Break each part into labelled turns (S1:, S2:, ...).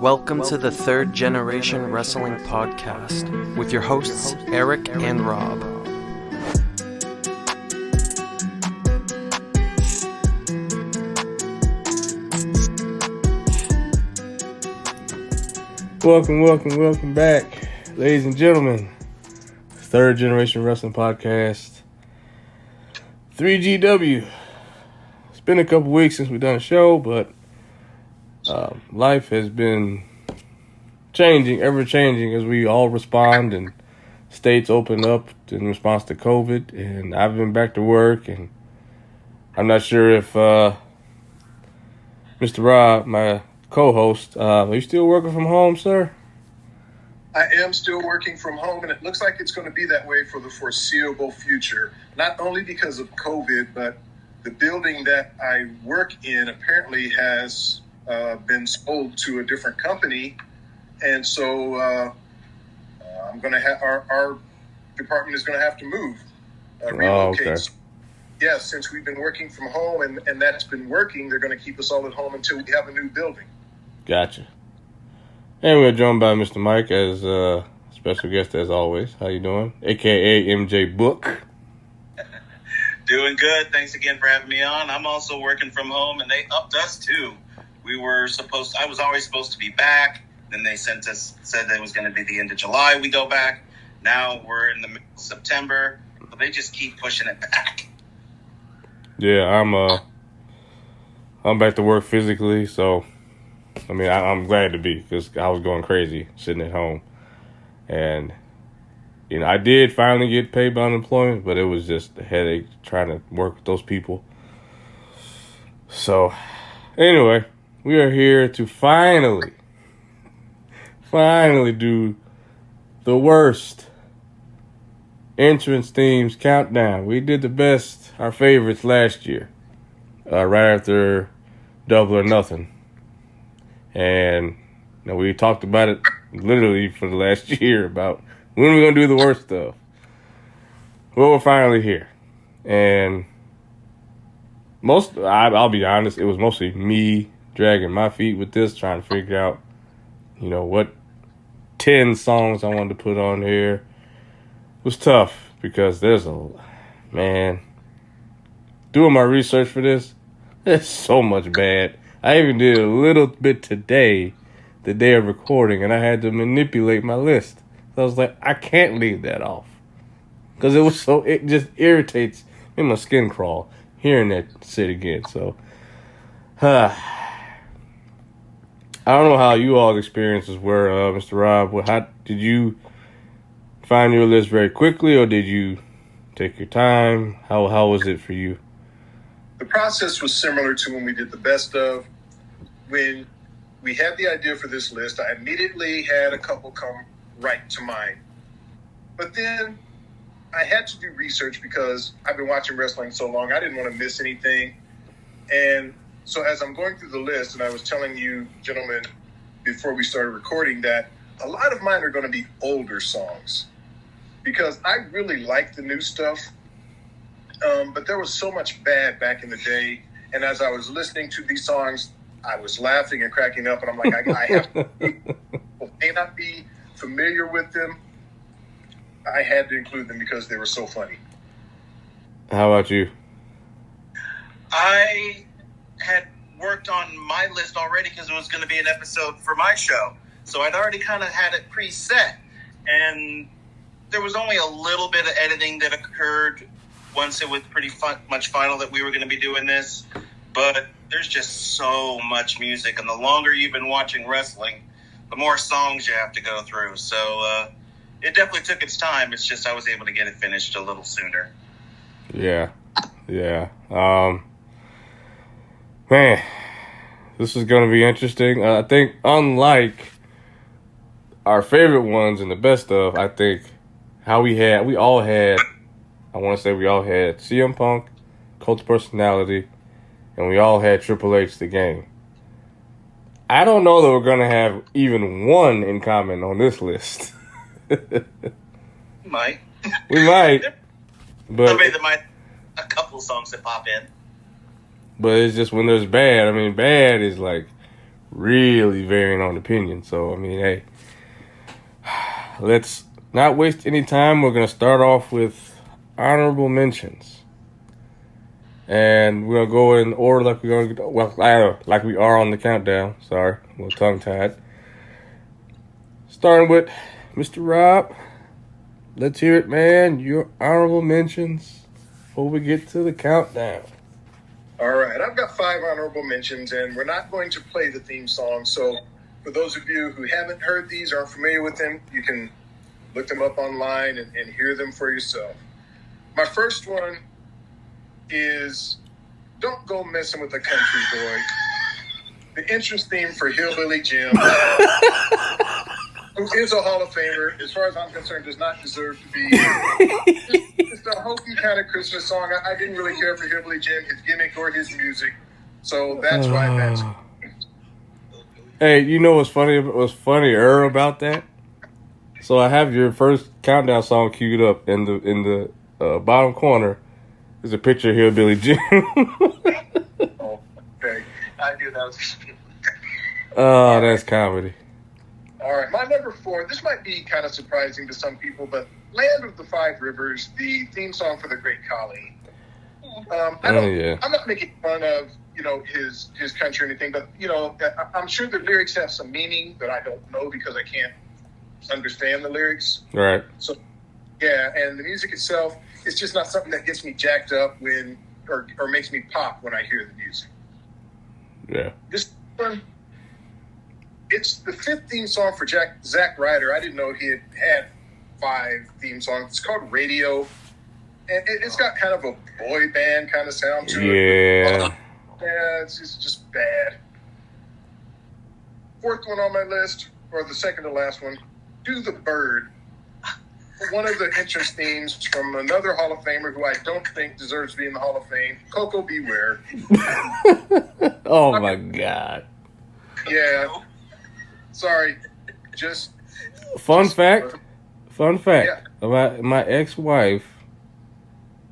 S1: Welcome to the Third Generation Wrestling Podcast with your hosts, Eric and Rob.
S2: Welcome back, ladies and gentlemen. Third Generation Wrestling Podcast, 3GW. It's been a couple weeks since we've done a show, but life has been ever changing as we all respond and states open up in response to COVID. And I've been back to work, and I'm not sure if Mr. Rob, my co-host, are you still working from home, sir?
S3: I am still working from home, and it looks like it's going to be that way for the foreseeable future. Not only because of COVID, but the building that I work in apparently has been sold to a different company, and so I'm going to have our department is going to have to move, relocate.
S2: Okay.
S3: Yeah, since we've been working from home and that's been working, they're going to keep us all at home until we have a new building.
S2: Gotcha. And we're joined by Mr. Mike as a special guest as always. How you doing? AKA MJ Book.
S4: Doing good. Thanks again for having me on. I'm also working from home, and they upped us too. I was always supposed to be back. Then they said that it was going to be the end of July we go back. Now we're in the middle of September, but they just keep pushing it back.
S2: Yeah, I'm back to work physically, so I mean I'm glad to be, because I was going crazy sitting at home, and I did finally get paid by unemployment, but it was just a headache trying to work with those people. So anyway, we are here to finally do the worst entrance themes countdown. We did the best, our favorites last year, right after Double or Nothing. And we talked about it literally for the last year about when we're going to do the worst stuff. Well, we're finally here. And I'll be honest, it was mostly me dragging my feet with this, trying to figure out, what 10 songs I wanted to put on here. It was tough because doing my research for this, there's so much bad. I even did a little bit today, the day of recording, and I had to manipulate my list. So I was like, I can't leave that off. Because it just irritates, made my skin crawl hearing that shit again. So, I don't know how you all's experiences were, Mr. Rob. How did you find your list very quickly, or did you take your time? How was it for you?
S3: The process was similar to when we did the best of. When we had the idea for this list, I immediately had a couple come right to mind. But then I had to do research because I've been watching wrestling so long, I didn't want to miss anything. And so as I'm going through the list, and I was telling you, gentlemen, before we started recording, that a lot of mine are going to be older songs because I really like the new stuff. But there was so much bad back in the day. And as I was listening to these songs, I was laughing and cracking up. And I'm like, I have to, people may not be familiar with them. I had to include them because they were so funny.
S2: How about you?
S4: I had worked on my list already because it was going to be an episode for my show. So I'd already kind of had it preset. And there was only a little bit of editing that occurred once it was pretty much final that we were going to be doing this. But there's just so much music. And the longer you've been watching wrestling, the more songs you have to go through. So it definitely took its time. It's just I was able to get it finished a little sooner.
S2: Yeah. Man, this is going to be interesting. I think unlike our favorite ones and the best of, I think I want to say we all had CM Punk, Cult's Personality, and we all had Triple H the Game. I don't know that we're going to have even one in common on this list.
S4: Might.
S2: We might. But
S4: there might a couple songs that pop in.
S2: But it's just when there's bad. I mean, bad is like really varying on opinion. So, I mean, hey, let's not waste any time. We're going to start off with honorable mentions. And we're going to go in order like like we are on the countdown. Sorry, I'm a little tongue-tied. Starting with Mr. Rob. Let's hear it, man. Your honorable mentions before we get to the countdown.
S3: All right, I've got 5 honorable mentions, and we're not going to play the theme song. So for those of you who haven't heard these or aren't familiar with them, you can look them up online and hear them for yourself. My first one is Don't Go Messing with a Country Boy. The entrance theme for Hillbilly Jim, who is a Hall of Famer, as far as I'm concerned, does not deserve to be. It's a hokey kind of Christmas song. I didn't really care for Hillbilly Jim, his gimmick, or his music. So that's why that's.
S2: Hey, you know what's funny? What's funnier about that? So I have your first countdown song queued up in the bottom corner. Is a picture of Hillbilly Jim.
S3: Oh, okay.
S4: I knew that was.
S2: Oh, that's comedy.
S3: All right, my number 4. This might be kind of surprising to some people, but "Land of the Five Rivers," the theme song for The Great Khali. I'm not making fun of his country or anything, but I'm sure the lyrics have some meaning that I don't know because I can't understand the lyrics.
S2: Right.
S3: So yeah, and the music itself, it's just not something that gets me jacked up or makes me pop when I hear the music.
S2: Yeah.
S3: This one, it's the 5th theme song for Zack Ryder. I didn't know he had 5 theme songs. It's called Radio, and it's got kind of a boy band kind of sound to it.
S2: Yeah.
S3: Yeah, it's just bad. 4th one on my list, or the second to last one, "Do the Bird." One of the entrance themes from another Hall of Famer who I don't think deserves to be in the Hall of Fame, Coco Beware.
S2: Oh my God.
S3: Yeah. Sorry. Just
S2: Fun fact.
S3: Yeah.
S2: My ex-wife,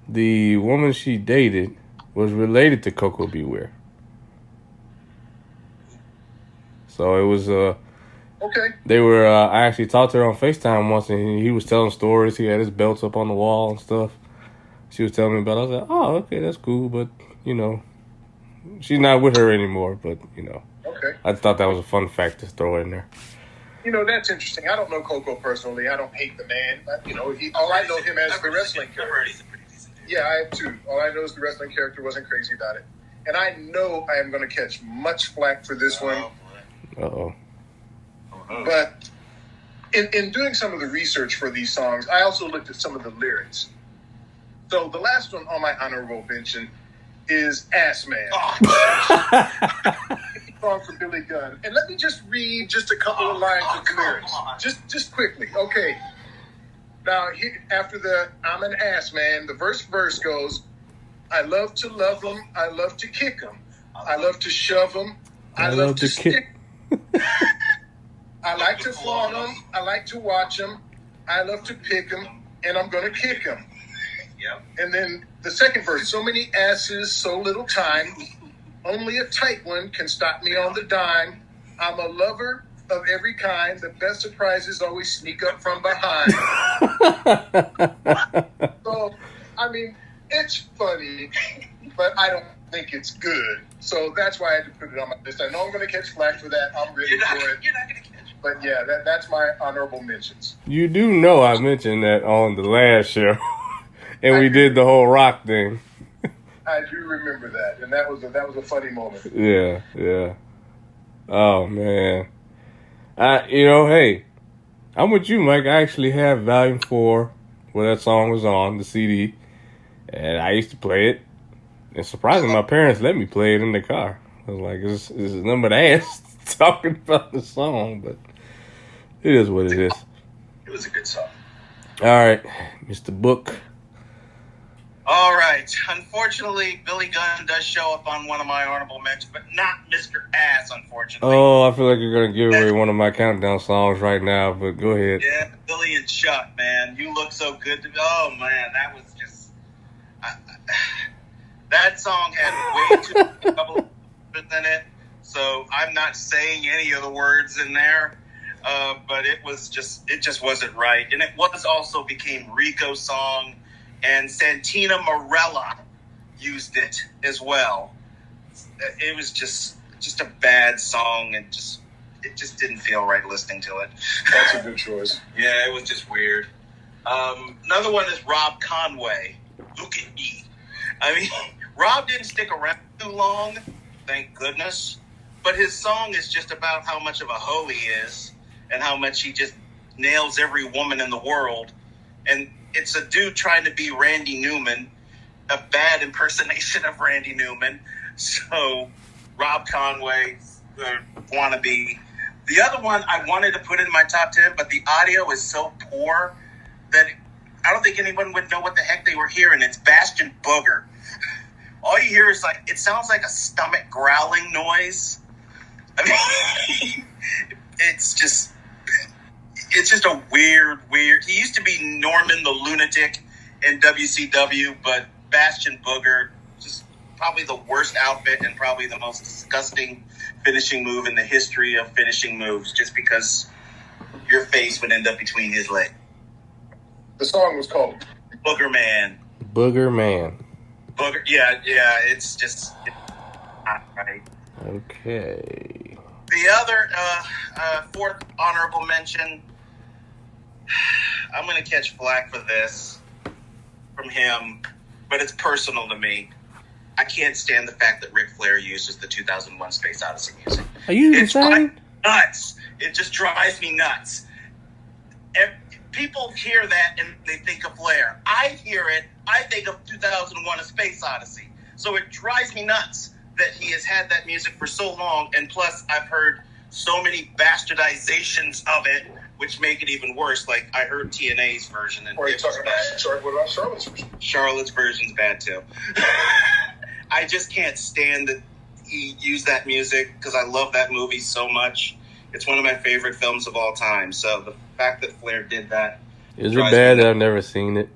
S2: the woman she dated, was related to Coco Beware. So it was
S3: okay.
S2: They were. I actually talked to her on FaceTime once, and he was telling stories. He had his belts up on the wall and stuff. She was telling me about it. I was like, "Oh, okay, that's cool," but she's not with her anymore. But
S3: Okay.
S2: I thought that was a fun fact to throw in there.
S3: That's interesting. I don't know Coco personally. I don't hate the man. But, all I know him as the wrestling character. Yeah, I have too. All I know is the wrestling character. Wasn't crazy about it. And I know I am going to catch much flack for this one.
S2: Uh-oh.
S3: But in doing some of the research for these songs, I also looked at some of the lyrics. So the last one on my honorable mention is "Ass Man." Song for Billy Gunn. And let me just read just a couple of lines of the lyrics. Just quickly. Okay. Now, after the "I'm an ass man," the verse goes, "I love to love them. I love to kick them. I love to shove them. I love to stick. I like to flaunt them. I like to watch them. I love to pick them, and I'm going to kick them."
S4: Yep.
S3: And then the second verse, "So many asses, so little time. Only a tight one can stop me on the dime. I'm a lover of every kind. The best surprises always sneak up from behind." So, I mean, it's funny, but I don't think it's good. So that's why I had to put it on my list. I know I'm going to catch flack for that. I'm ready for it.
S4: You're not going to catch it.
S3: But yeah, that's my honorable mentions.
S2: You do know I mentioned that on the last show, and we did the whole rock thing.
S3: I do remember that, and that was a funny moment.
S2: Yeah. Oh man, hey, I'm with you, Mike. I actually have Volume 4, where that song was on the CD, and I used to play it. And surprisingly, my parents let me play it in the car. I was like, "This is number of ass talking about the song," but it is what it is.
S4: It was a good song.
S2: All right, Mr. Book.
S4: All right. Unfortunately, Billy Gunn does show up on one of my honorable mentions, but not Mr. Ass, unfortunately.
S2: Oh, I feel like you're going to give away one of my countdown songs right now, but go ahead.
S4: Yeah, Billy and Chuck, man. You look so good to me. Oh, man, that was just... that song had way too many double in it. so I'm not saying any of the words in there. But it just wasn't right, and it was also became Rico's song, and Santina Morella used it as well. It was just a bad song, and it just didn't feel right listening to it.
S3: That's a good choice.
S4: Yeah, it was just weird. Another one is Rob Conway. Look at me. I mean, Rob didn't stick around too long, thank goodness. But his song is just about how much of a hoe he is and how much he just nails every woman in the world. And it's a dude trying to be Randy Newman, a bad impersonation of Randy Newman. So, Rob Conway, wannabe. The other one I wanted to put in my top 10, but the audio is so poor that I don't think anyone would know what the heck they were hearing. It's Bastion Booger. All you hear is it sounds like a stomach growling noise. I mean, it's just a weird. He used to be Norman the Lunatic in WCW, but Bastion Booger, just probably the worst outfit and probably the most disgusting finishing move in the history of finishing moves, just because your face would end up between his legs.
S3: The song was called
S4: Booger Man.
S2: Booger Man.
S4: Booger, yeah, it's not right.
S2: Okay.
S4: The other fourth honorable mention, I'm going to catch flack for this from him, but it's personal to me. I can't stand the fact that Ric Flair uses the 2001 Space Odyssey music.
S2: Are you
S4: It's
S2: insane?
S4: nuts. It just drives me nuts. People hear that and they think of Flair. I hear it, I think of 2001 A Space Odyssey. So it drives me nuts that he has had that music for so long, and plus I've heard so many bastardizations of it, which make it even worse. Like, I heard TNA's version, and
S3: Or are you
S4: it was
S3: talking
S4: bad.
S3: about what about Charlotte's version?
S4: Charlotte's version's bad too. I just can't stand that he used that music because I love that movie so much. It's one of my favorite films of all time. So the fact that Flair did that.
S2: Is it
S4: drives
S2: bad
S4: me
S2: that I've never seen it?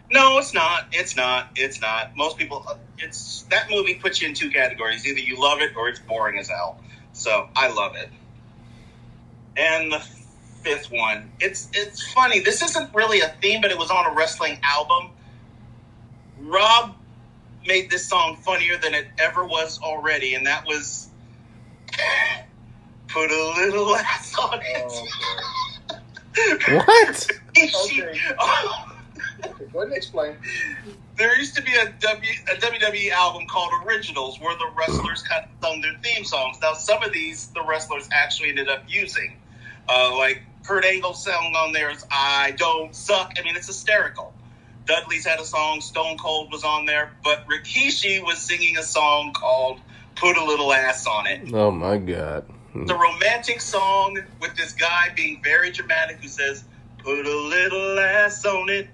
S4: No, it's not. It's not. Most people, that movie puts you in two categories. Either you love it or it's boring as hell. So I love it. And the fifth one, it's funny. This isn't really a theme, but it was on a wrestling album. Rob made this song funnier than it ever was already, and that was Put a Little Ass on It.
S2: What?
S3: Okay. Go ahead and explain.
S4: There used to be a WWE album called Originals where the wrestlers kind of sung their theme songs. Now, some of these the wrestlers actually ended up using. Like Kurt Angle's song on there is I Don't Suck. I mean, it's hysterical. Dudley's had a song, Stone Cold was on there, but Rikishi was singing a song called Put a Little Ass on It.
S2: Oh my God.
S4: It's a romantic song with this guy being very dramatic who says, put a little ass on it.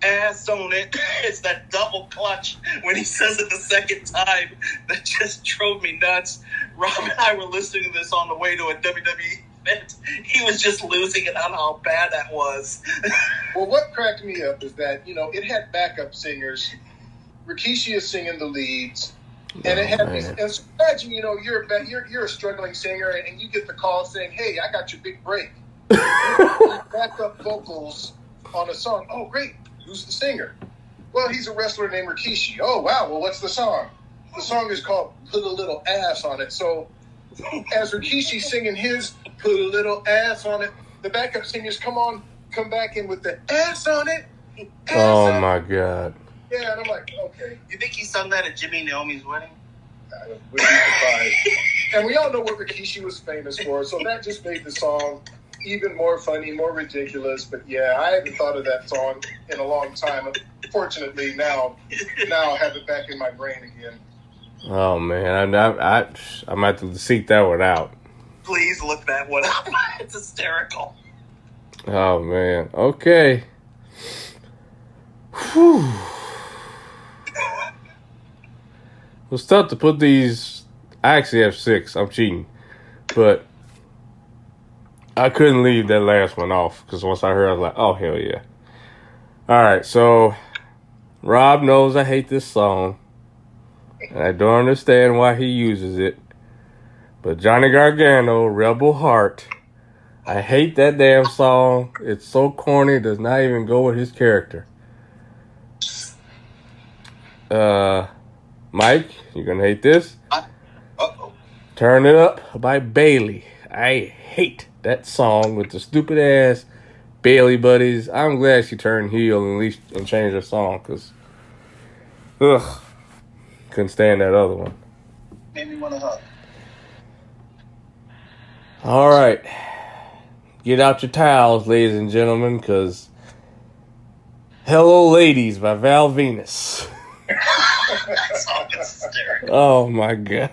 S4: Ass on it. It's that double clutch when he says it the second time that just drove me nuts. Rob and I were listening to this on the way to a WWE event. He was just losing it on how bad that was.
S3: Well, what cracked me up is that, it had backup singers. Rikishi is singing the leads. And it had these, and so imagine, you're a struggling singer and you get the call saying, hey, I got your big break. Backup vocals on a song. Oh, great. Who's the singer? Well, he's a wrestler named Rikishi. Oh, wow. Well, what's the song? The song is called Put a Little Ass on It. So as Rikishi's singing his Put a Little Ass on It, the backup singers come back in with the ass on it. Ass
S2: Oh
S3: on
S2: my God.
S3: Yeah, and I'm like, okay.
S4: You think he sung that at Jimmy Naomi's wedding?
S3: I wouldn't be surprised. And we all know what Rikishi was famous for, so that just made the song even more funny, more ridiculous. But yeah, I haven't thought of that song in a long time. Fortunately, now I have it back in my brain again.
S2: Oh man, I might have to seek that one out.
S4: Please look that one up. It's hysterical.
S2: Oh man. Okay. Whew. It was tough to put these. I actually have 6. I'm cheating, but I couldn't leave that last one off because once I heard, I was like, "Oh hell yeah!" All right, so Rob knows I hate this song, and I don't understand why he uses it. But Johnny Gargano, Rebel Heart. I hate that damn song. It's so corny. It does not even go with his character. Mike, you're gonna hate this.
S4: Uh-oh.
S2: Turn It Up by Bailey. I hate that song with the stupid ass Bailey buddies. I'm glad she turned heel and changed her song, because couldn't stand that other one.
S4: Made me want to hug.
S2: All right. Get out your towels, ladies and gentlemen, because Hello Ladies by Val Venus.
S4: That song is hysterical.
S2: Oh my God.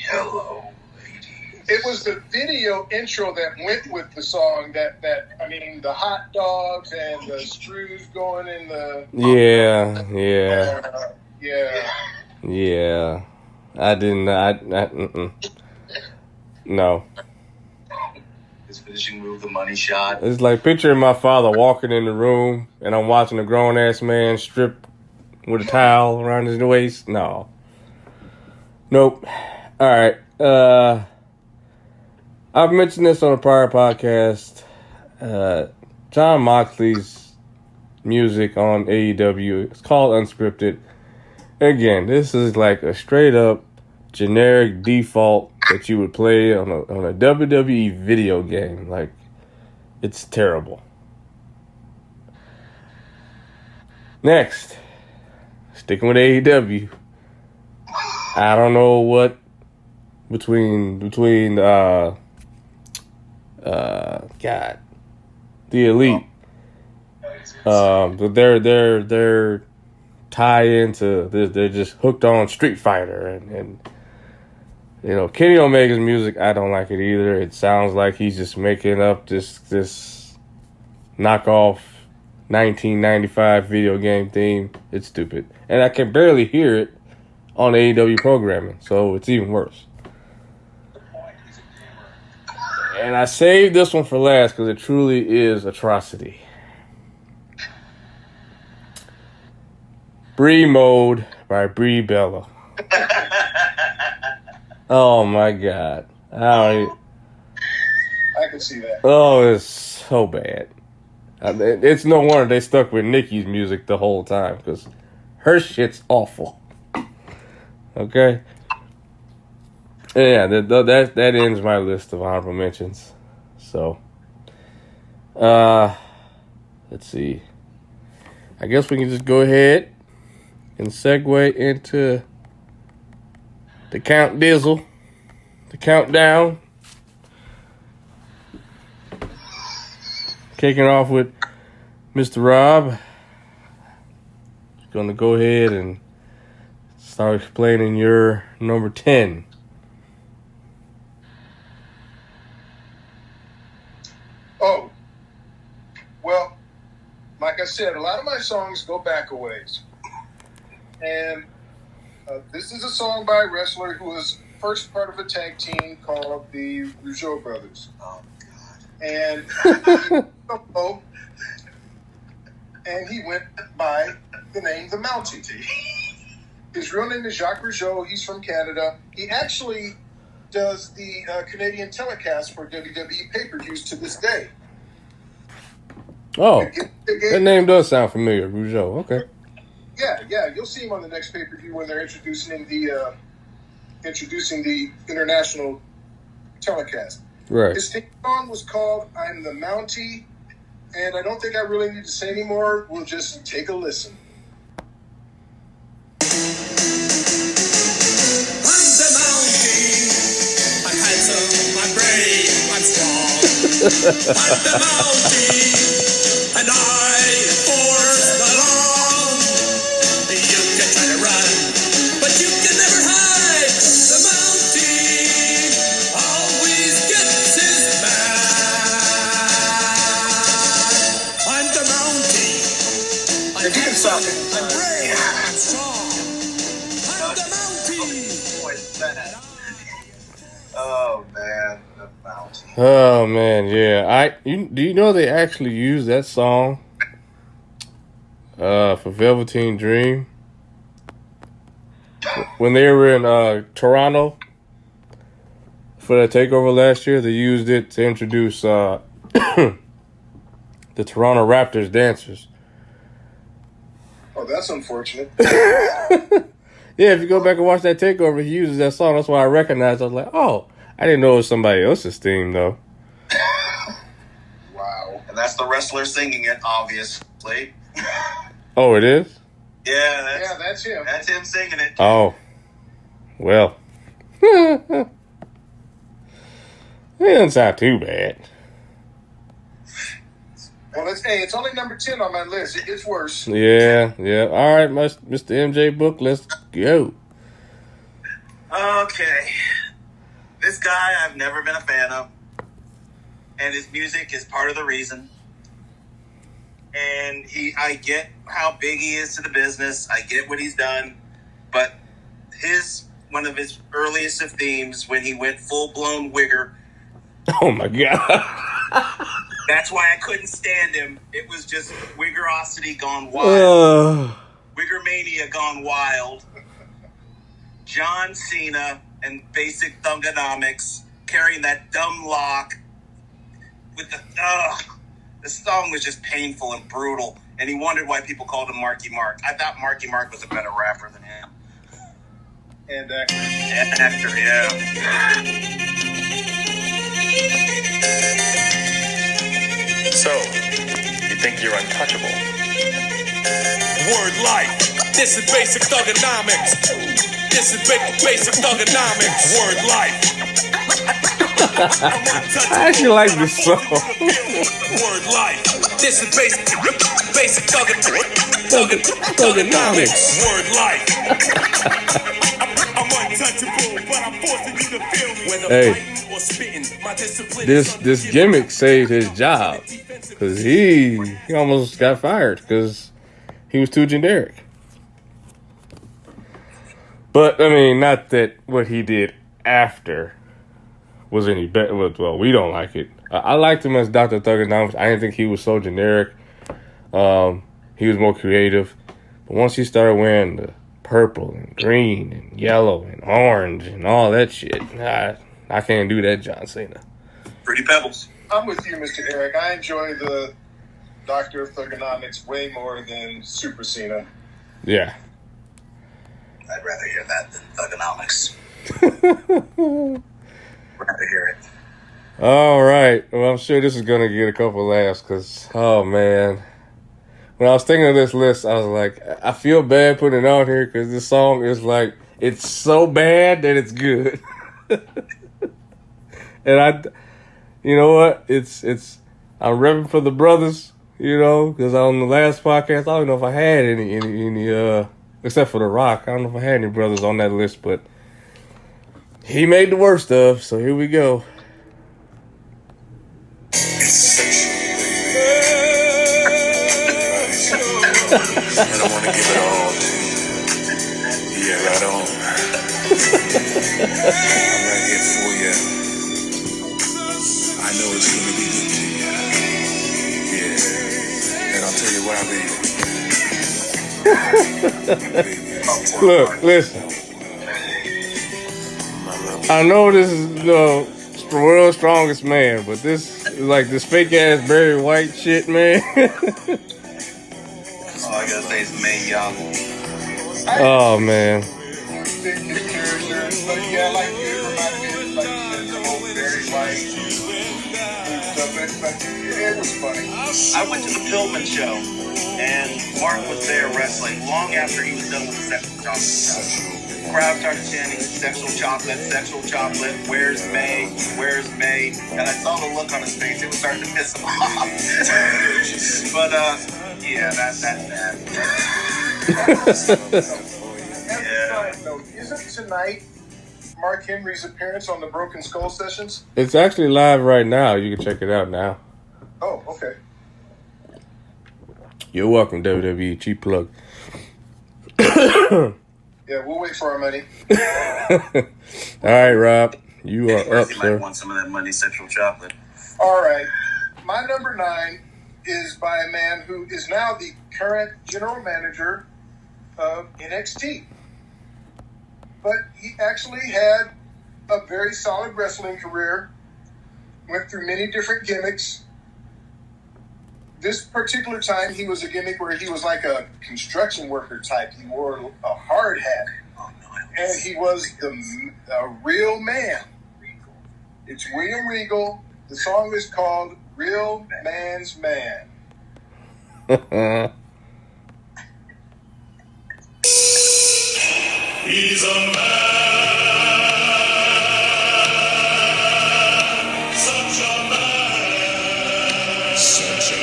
S4: Hello, lady.
S3: It was the video intro that went with the song that the hot dogs and the screws going in the
S2: Yeah.
S3: yeah.
S2: I didn't. No.
S4: His finishing move, the money shot.
S2: It's like picturing my father walking in the room and I'm watching a grown ass man strip with a towel around his waist. No. Nope. All right. I've mentioned this on a prior podcast. John Moxley's music on AEW. It's called Unscripted. Again, this is like a straight up generic default that you would play on a WWE video game. Like, it's terrible. Next, sticking with AEW. I don't know what between God, the Elite. But they're tie into they're just hooked on Street Fighter and you know, Kenny Omega's music, I don't like it either. It sounds like he's just making up this knockoff 1995 video game theme. It's stupid. And I can barely hear it on AEW programming, so it's even worse. And I saved this one for last because it truly is atrocity. Brie Mode by Brie Bella. Oh my God.
S3: I can see that.
S2: Oh, it's so bad. It's no wonder they stuck with Nikki's music the whole time, because her shit's awful. Okay? Yeah, that ends my list of honorable mentions. So, let's see. I guess we can just go ahead and segue into the Count Dizzle, the countdown. Kicking off with Mr. Rob. Going to go ahead and start explaining your number 10.
S3: Oh, well, like I said, a lot of my songs go back a ways. And this is a song by a wrestler who was first part of a tag team called the Rougeau Brothers.
S4: Oh, God.
S3: And he went by the name The Mountie. His real name is Jacques Rougeau. He's from Canada. He actually does the Canadian telecast for WWE pay-per-views to this day.
S2: Oh, that name does sound familiar, Rougeau. Okay.
S3: Yeah, you'll see him on the next pay-per-view when they're introducing the international telecast.
S2: Right.
S3: His theme song was called "I'm the Mountie," and I don't think I really need to say anymore. We'll just take a listen.
S5: I'm the Mountie. I'm handsome, I'm brave, I'm strong. I'm the Mountie, and I force the law. You can try to run, but you can never hide. The Mountie always gets his man. I'm the Mountie. I'm
S3: If you can stop it.
S5: I'm brave, I'm strong. I'm the Mountie.
S4: Boy, that. Oh, man. The Mountie.
S2: Oh man, yeah. Do you know they actually used that song for Velveteen Dream when they were in Toronto for that takeover last year. They used it to introduce the Toronto Raptors dancers.
S3: Oh, that's unfortunate.
S2: Yeah, if you go back and watch that takeover, he uses that song. That's why I recognized. I was like, oh, I didn't know it was somebody else's theme though.
S3: Wow.
S4: And that's the wrestler singing it, obviously.
S2: Oh, it is?
S4: Yeah,
S3: That's him.
S4: that's him singing it.
S2: Oh. Well. It doesn't sound too bad.
S3: Well, it's only number 10 on my list. It gets worse.
S2: Yeah. All right, Mr. MJ Book, let's go.
S4: Okay. This guy I've never been a fan of. And his music is part of the reason. And I get how big he is to the business. I get what he's done. But one of his earliest of themes, when he went full-blown wigger,
S2: Oh my God.
S4: that's why I couldn't stand him. It was just wiggerosity gone wild. Wiggermania gone wild. John Cena and basic thugonomics carrying that dumb lock with the song was just painful and brutal, and he wondered why people called him Marky Mark. I thought Marky Mark was a better rapper than him.
S3: And
S4: Actor, yeah.
S6: So, you think you're untouchable?
S5: Word life. This is basic thugonomics. This is basic thugonomics. Word life.
S2: I actually like this song.
S5: Word life. This is basic thugonomics. Word life. I'm untouchable, but I'm forcing you to feel me. Whether
S2: Hey.
S5: fighting or spitting, my discipline
S2: This gimmick saved his job. Because he almost got fired because he was too generic. But, I mean, not that what he did after was any better. Well, we don't like it. I liked him as Dr. Thugonomics. I didn't think he was so generic. He was more creative. But once he started wearing the purple and green and yellow and orange and all that shit, I can't do that, John Cena.
S4: Pretty Pebbles.
S3: I'm with you, Mr. Eric. I enjoy the Doctor of Thugonomics way more than Super Cena.
S2: Yeah.
S4: I'd rather hear that than thugonomics. Rather hear it.
S2: All right. Well, I'm sure this is going to get a couple laughs because, oh, man. When I was thinking of this list, I was like, I feel bad putting it on here because this song is like, it's so bad that it's good. And you know what? I'm repping for the brothers, you know, because on the last podcast, I don't know if I had any, except for The Rock. I don't know if I had any brothers on that list, but he made the worst stuff, so here we go.
S6: I don't want to give it all to you. Yeah, right on. I'm right here for you. I know it's going to be good to you. Yeah. And I'll tell you why, baby.
S2: Look, listen. I know this is the world's strongest man, but this is like this fake ass Barry White shit, man.
S4: All I gotta say is Mae Young.
S2: Oh man.
S3: Think his character is like, yeah, like you remind me of, like you said, the whole Barry White stuff. But it was funny.
S4: I went to the Pillman show, and Mark was there wrestling long after he was done with the sexual chocolate show. The crowd started chanting, sexual chocolate, where's May, where's May? And I saw the look on his face, it was starting to piss him off. But, yeah, that's that.
S3: And side note, isn't tonight Mark Henry's appearance on the Broken Skull Sessions?
S2: It's actually live right now. You can check it out now.
S3: Oh, okay.
S2: You're welcome, WWE. Cheap plug.
S3: Yeah, we'll wait for our money.
S2: All right, Rob. You are up,
S4: He might
S2: sir.
S4: want some of that money, sexual chocolate.
S3: All right. My number 9 is by a man who is now the current general manager of NXT. But he actually had a very solid wrestling career. Went through many different gimmicks. This particular time, he was a gimmick where he was like a construction worker type. He wore a hard hat. And he was a real man. It's William Regal. The song is called Real Man's Man.
S5: He's a man. Such a man. Such a man.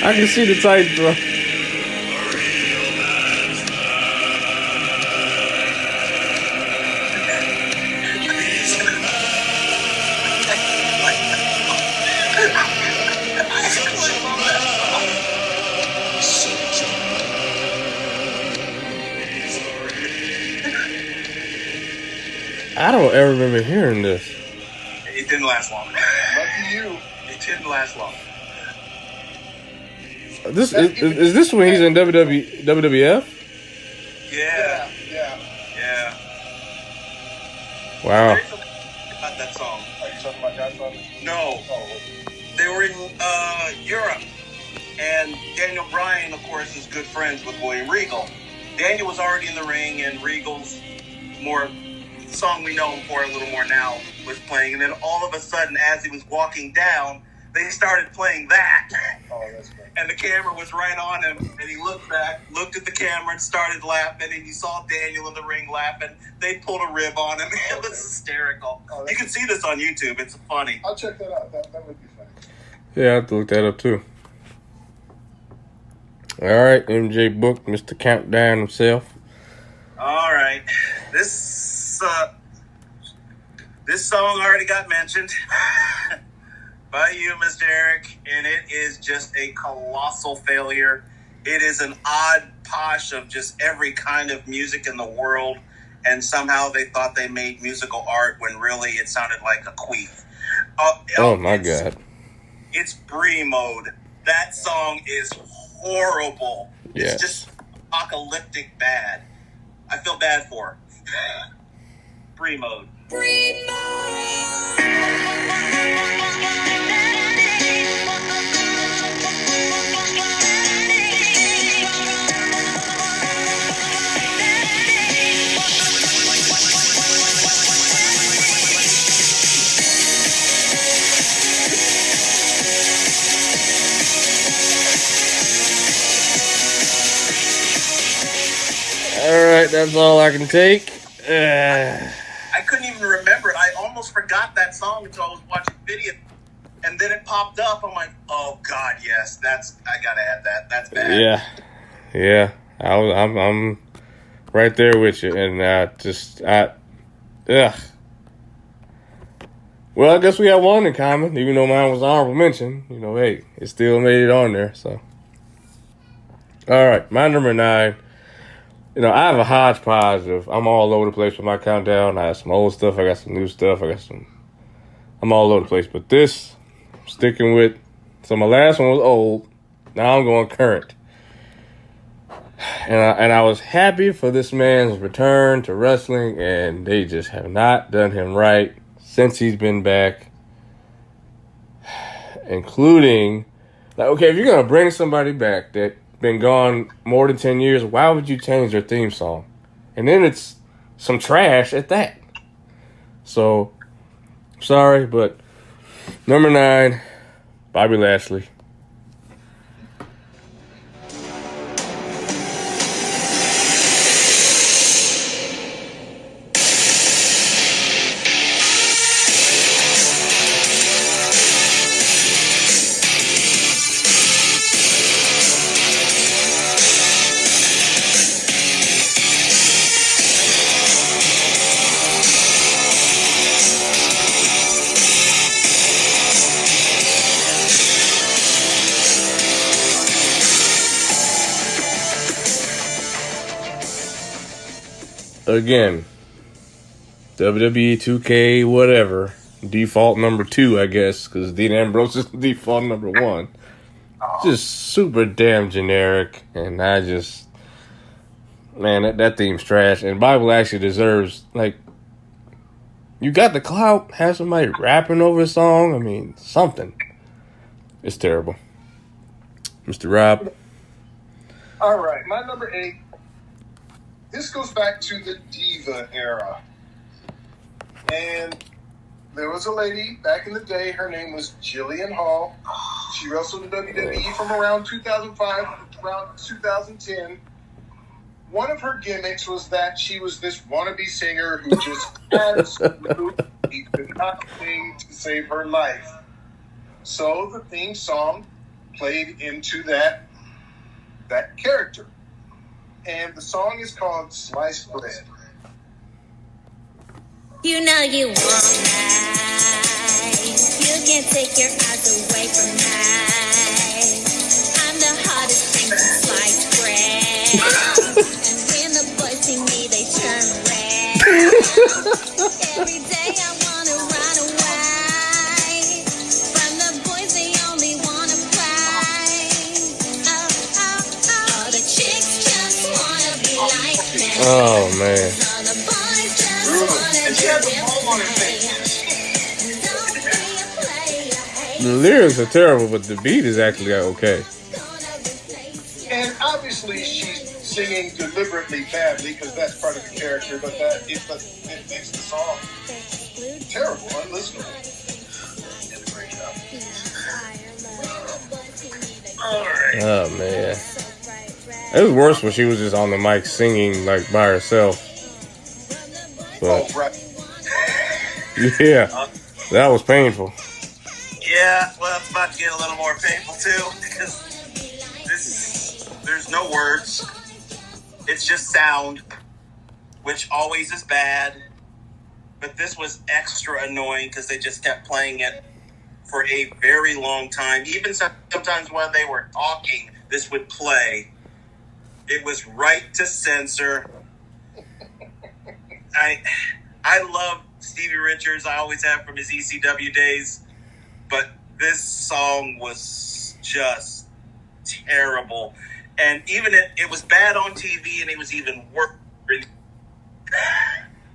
S2: I can see the Titans, bro. I don't ever remember hearing this.
S4: It didn't last long.
S3: Lucky you.
S4: It didn't last long.
S2: This is this when he's in WWF?
S4: Yeah.
S3: Yeah.
S2: Wow.
S4: There's something about that song.
S3: Are you talking about Godfather?
S4: No.
S3: Oh,
S4: They were in Europe, and Daniel Bryan, of course, is good friends with William Regal. Daniel was already in the ring, and Regal's song we know him for a little more now was playing, and then all of a sudden, as he was walking down, they started playing that.
S3: oh, that's great.
S4: And the camera was right on him, and he looked back, looked at the camera, and started laughing, and you saw Daniel in the ring laughing. They pulled a rib on him. It was hysterical.
S3: Oh,
S4: You can see this on YouTube. It's funny.
S3: I'll check that out. That would be funny.
S2: Yeah, I have to look that up too. All right, MJ Book, Mr. Countdown himself.
S4: All right. This song already got mentioned by you, Mr. Eric, and it is just a colossal failure. It is an odd posh of just every kind of music in the world, and somehow they thought they made musical art when really it sounded like a queef.
S2: Oh my God.
S4: It's Brie Mode. That song is horrible.
S2: Yeah.
S4: It's just apocalyptic bad. I feel bad for her. Brie Mode.
S2: All right, that's all I can take.
S4: I couldn't even remember it. I almost forgot that song until I was watching the video, and then it popped up. I'm like, oh God, yes, I gotta add that. That's bad.
S2: Yeah. I'm right there with you, and ugh. Well, I guess we have one in common, even though mine was honorable mention. You know, hey, it still made it on there. So, all right, my number 9. You know, I have a hodgepodge of, I'm all over the place with my countdown. I have some old stuff, I got some new stuff, I'm all over the place. But this, I'm sticking with, so my last one was old, now I'm going current. And I was happy for this man's return to wrestling, and they just have not done him right since he's been back. Including, like, okay, if you're going to bring somebody back that been gone more than 10 years, why would you change their theme song? And then it's some trash at that. So, sorry, but number 9, Bobby Lashley. Again, WWE 2K, whatever. Default number 2, I guess, because Dean Ambrose is default number 1. Just super damn generic, and I just... Man, that theme's trash. And Bible actually deserves, like, you got the clout, have somebody rapping over a song. I mean, something. It's terrible. Mr. Rob.
S3: All right, my number 8. This goes back to the diva era. And there was a lady back in the day. Her name was Jillian Hall. She wrestled in WWE from around 2005 to around 2010. One of her gimmicks was that she was this wannabe singer who just absolutely could not sing to save her life. So the theme song played into that character. And the song is called Sliced Bread.
S7: You know you want mine. You can't take your eyes away from mine. I'm the hottest thing since sliced bread. And when the boys see me, they turn red. Every day I wanna run away from the boys, they only wanna play. Oh, oh, oh. All the chicks just wanna be like me.
S2: Oh, man.
S7: All the boys just wanna
S3: And she had the poem on her face.
S2: The lyrics are terrible, but the beat is actually okay.
S3: And obviously she's singing deliberately badly because that's part of the character, but it makes the song terrible, unlistenable.
S2: Oh, man. It was worse when she was just on the mic singing, like, by herself.
S3: Oh,
S2: But,
S3: right.
S2: yeah, that was painful.
S4: Yeah, well, it's about to get a little more painful too, because there's no words. It's just sound, which always is bad. But this was extra annoying because they just kept playing it for a very long time. Even sometimes when they were talking, this would play. It was right to censor. I love Stevie Richards. I always have from his ECW days. But this song was just terrible. And even it was bad on TV, and it was even worse.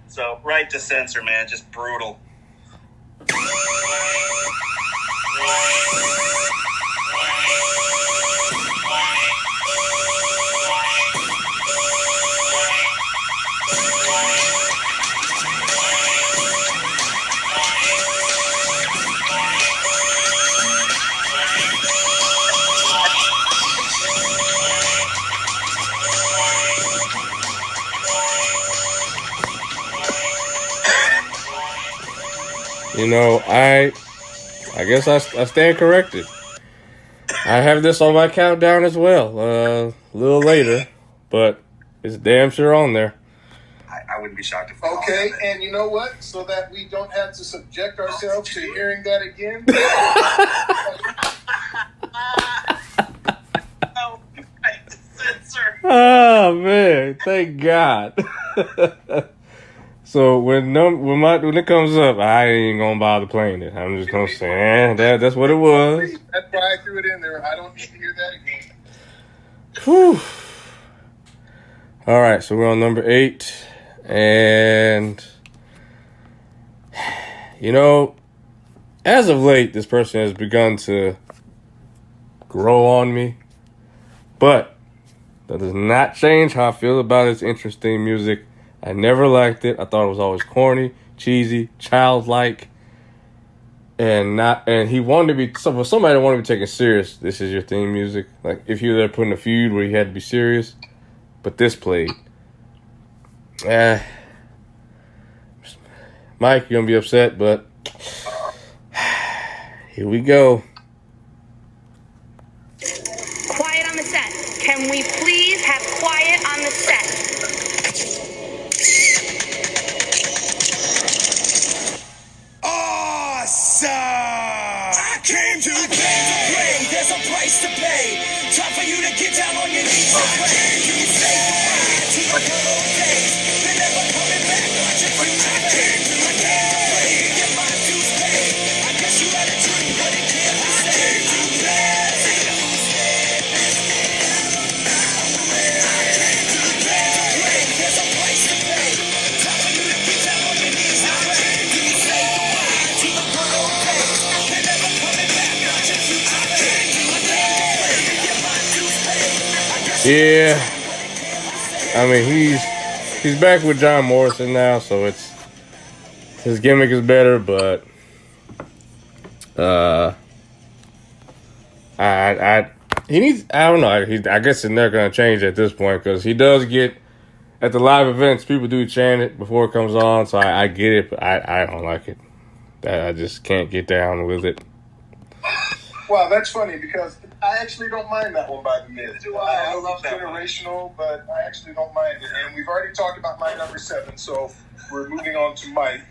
S4: So, right to censor, man. Just brutal.
S2: You know, I guess I stand corrected. I have this on my countdown as well, a little later, but it's damn sure on there.
S4: I wouldn't be shocked if
S3: Okay, and you know what? So that we don't have to subject ourselves to hearing that again.
S4: Oh, right to censor.
S2: Oh man, thank God. So when it comes up, I ain't gonna bother playing it. I'm just gonna say, that's what it was.
S3: That's why I threw it in there. I don't need to hear that again.
S2: Whew. All right, so we're on number 8, and you know, as of late, this person has begun to grow on me, but that does not change how I feel about his interesting music. I never liked it. I thought it was always corny, cheesy, childlike, and he wanted to be somebody that wanted to be taken serious. This is your theme music. Like if you were there putting a feud where you had to be serious, but this played. Mike, you're gonna be upset, but here we go.
S8: Quiet on the set. Can we please have quiet on the set?
S5: Awesome! I came to play. There's a price to pay. Time for you to get down on your knees and pray. You say goodbye to the good old days. They're never coming back. Watch your future fade. I came to play. Get my dues paid. I guess you had a dream, but it can't be saved. I came to play.
S2: Yeah. I mean, he's back with John Morrison now, so his gimmick is better, but he needs. I don't know. I guess it's never gonna change at this point because he does get at the live events. People do chant it before it comes on, so I get it, but I don't like it. I just can't get down with it.
S3: Well, that's funny because I actually don't mind that one by the Miz. I know
S4: love
S3: it's
S4: that
S3: generational, but I actually don't mind it. And we've already talked about my number 7, so we're moving on to Mike.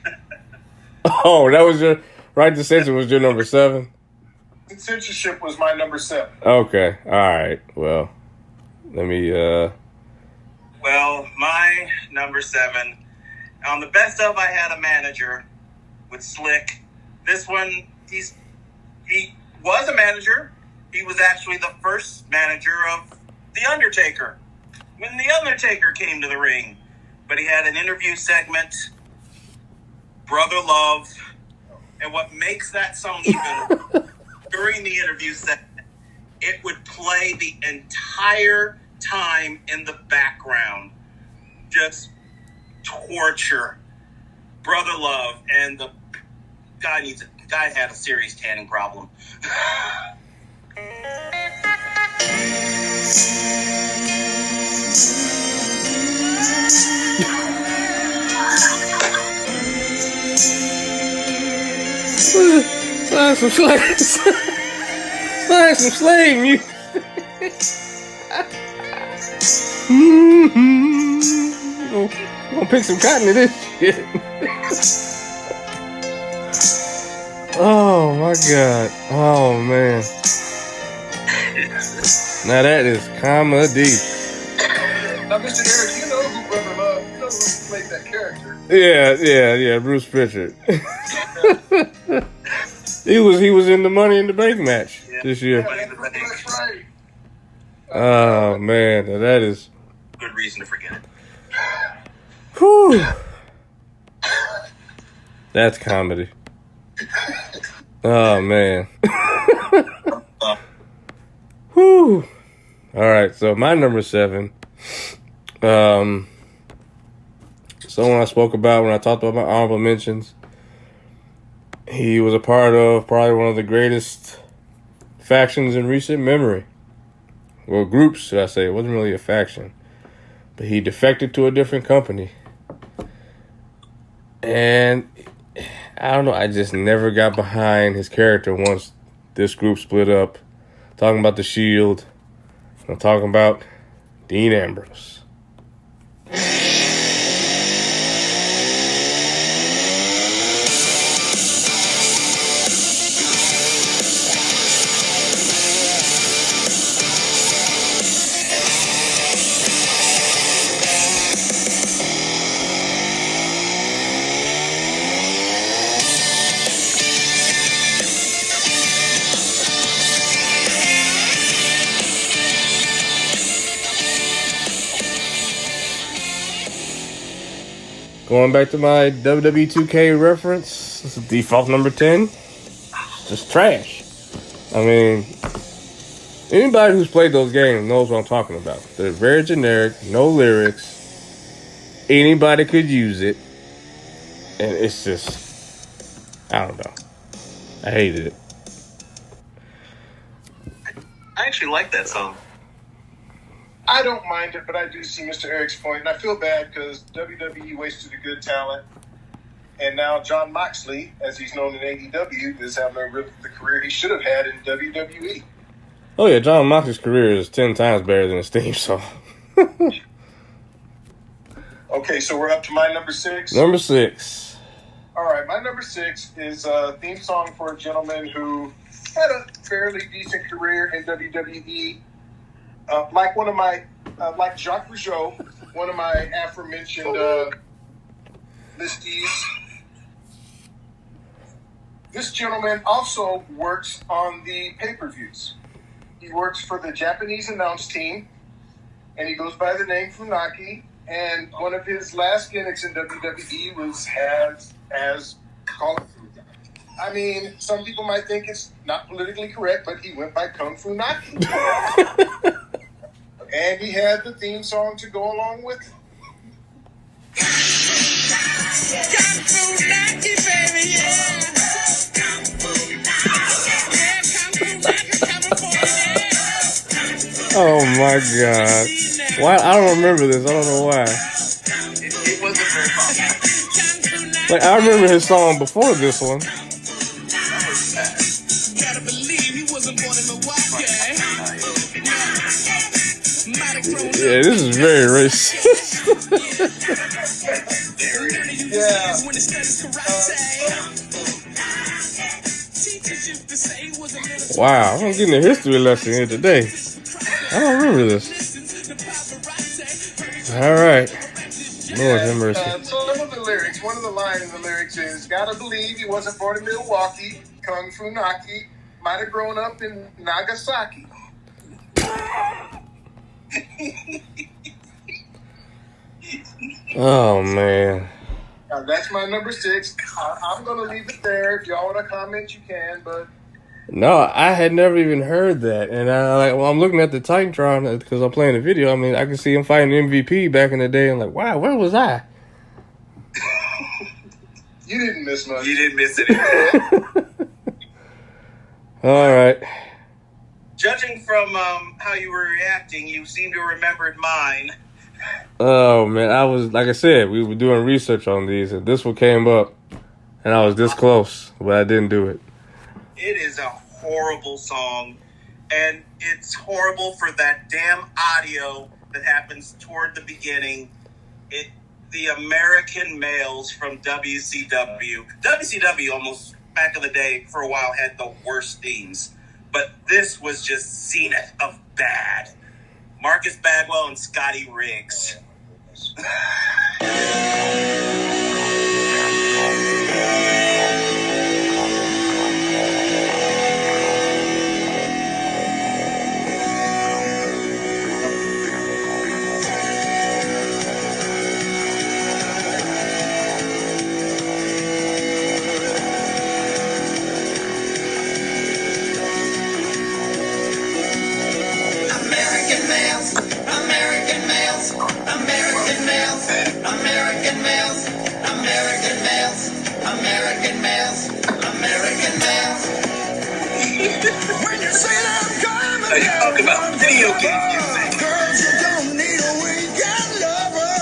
S2: Oh, that was your right to censor was your number 7?
S3: Censorship was my number 7.
S2: Okay, all right. Well, let me.
S4: Well, my number 7. On the best of, I had a manager with Slick. This one, he was a manager. He was actually the first manager of The Undertaker when The Undertaker came to the ring. But he had an interview segment, Brother Love, and what makes that song even during the interview segment, it would play the entire time in the background. Just torture. Brother Love, and the guy had a serious tanning problem.
S2: Slide some slave music. Gonna pick some cotton to this shit. Oh my god. Oh man. Now that is comedy.
S3: Now, Mr. Eric, you know who Brother Love, you know who played that character.
S2: Yeah, Bruce Pritchard. He was in the Money in the Bank match this year.
S3: That's right.
S2: Oh man, now that is
S4: Good reason to forget it.
S2: whew. That's comedy. Oh man. Whew. All right, so my number 7. Someone I spoke about when I talked about my honorable mentions. He was a part of probably one of the greatest factions in recent memory. Well, groups, should I say. It wasn't really a faction. But he defected to a different company. And I don't know, I just never got behind his character once this group split up. Talking about the Shield. I'm talking about Dean Ambrose. Going back to my WWE 2K reference, this is default number 10. Just trash. I mean, anybody who's played those games knows what I'm talking about. They're very generic, no lyrics. Anybody could use it. And it's just, I don't know. I hated it.
S4: I actually like that song.
S3: I don't mind it, but I do see Mr. Eric's point, and I feel bad because WWE wasted a good talent, and now Jon Moxley, as he's known in AEW, is having the career he should have had in WWE.
S2: Oh yeah, Jon Moxley's career is 10 times better than his theme song.
S3: Okay, so we're up to my number 6.
S2: Number 6.
S3: All right, my number 6 is a theme song for a gentleman who had a fairly decent career in WWE. Like one of my, like Jacques Rougeau, one of my aforementioned listees. This gentleman also works on the pay-per-views. He works for the Japanese announce team, and he goes by the name Funaki. And one of his last gimmicks in WWE was as called. I mean, some people might think it's not politically correct, but he went by Kung Fu Naki. And he had the theme song to go along with it.
S2: Oh my god. Why? I don't remember this. I don't know why.
S4: It wasn't very popular.
S2: Like, I remember his song before this one. Yeah, this is very racist.
S3: Yeah.
S2: Wow, I'm getting a history lesson here today. I don't remember this. All right. Lord have mercy.
S3: Some of the lyrics, one of the lines in the lyrics is, "Gotta believe he wasn't born in Milwaukee, Kung Fu Naki, might have grown up in Nagasaki."
S2: Oh man.
S3: That's my number 6. I'm going to leave it there. If y'all want to comment, you can, but...
S2: No, I had never even heard that, and I'm looking at the Titantron because I'm playing the video. I mean, I can see him fighting MVP back in the day. I'm like, wow, where was I?
S3: You didn't miss much.
S4: You didn't miss anything.
S2: All right.
S4: Judging from how you were reacting, you seem to have remembered mine.
S2: Oh man, I was, like I said, we were doing research on these, and this one came up, and I was this close, but I didn't do it.
S4: It is a horrible song, and it's horrible for that damn audio that happens toward the beginning. The American Males from WCW. WCW almost back in the day for a while had the worst themes, but this was just zenith of bad. Marcus Bagwell and Scotty Riggs.
S5: American males, American males, American males, American males, American males, American males, American males. When you say I'm coming,
S4: Now you talk about video game music.
S5: girls, you don't need a weekend lover.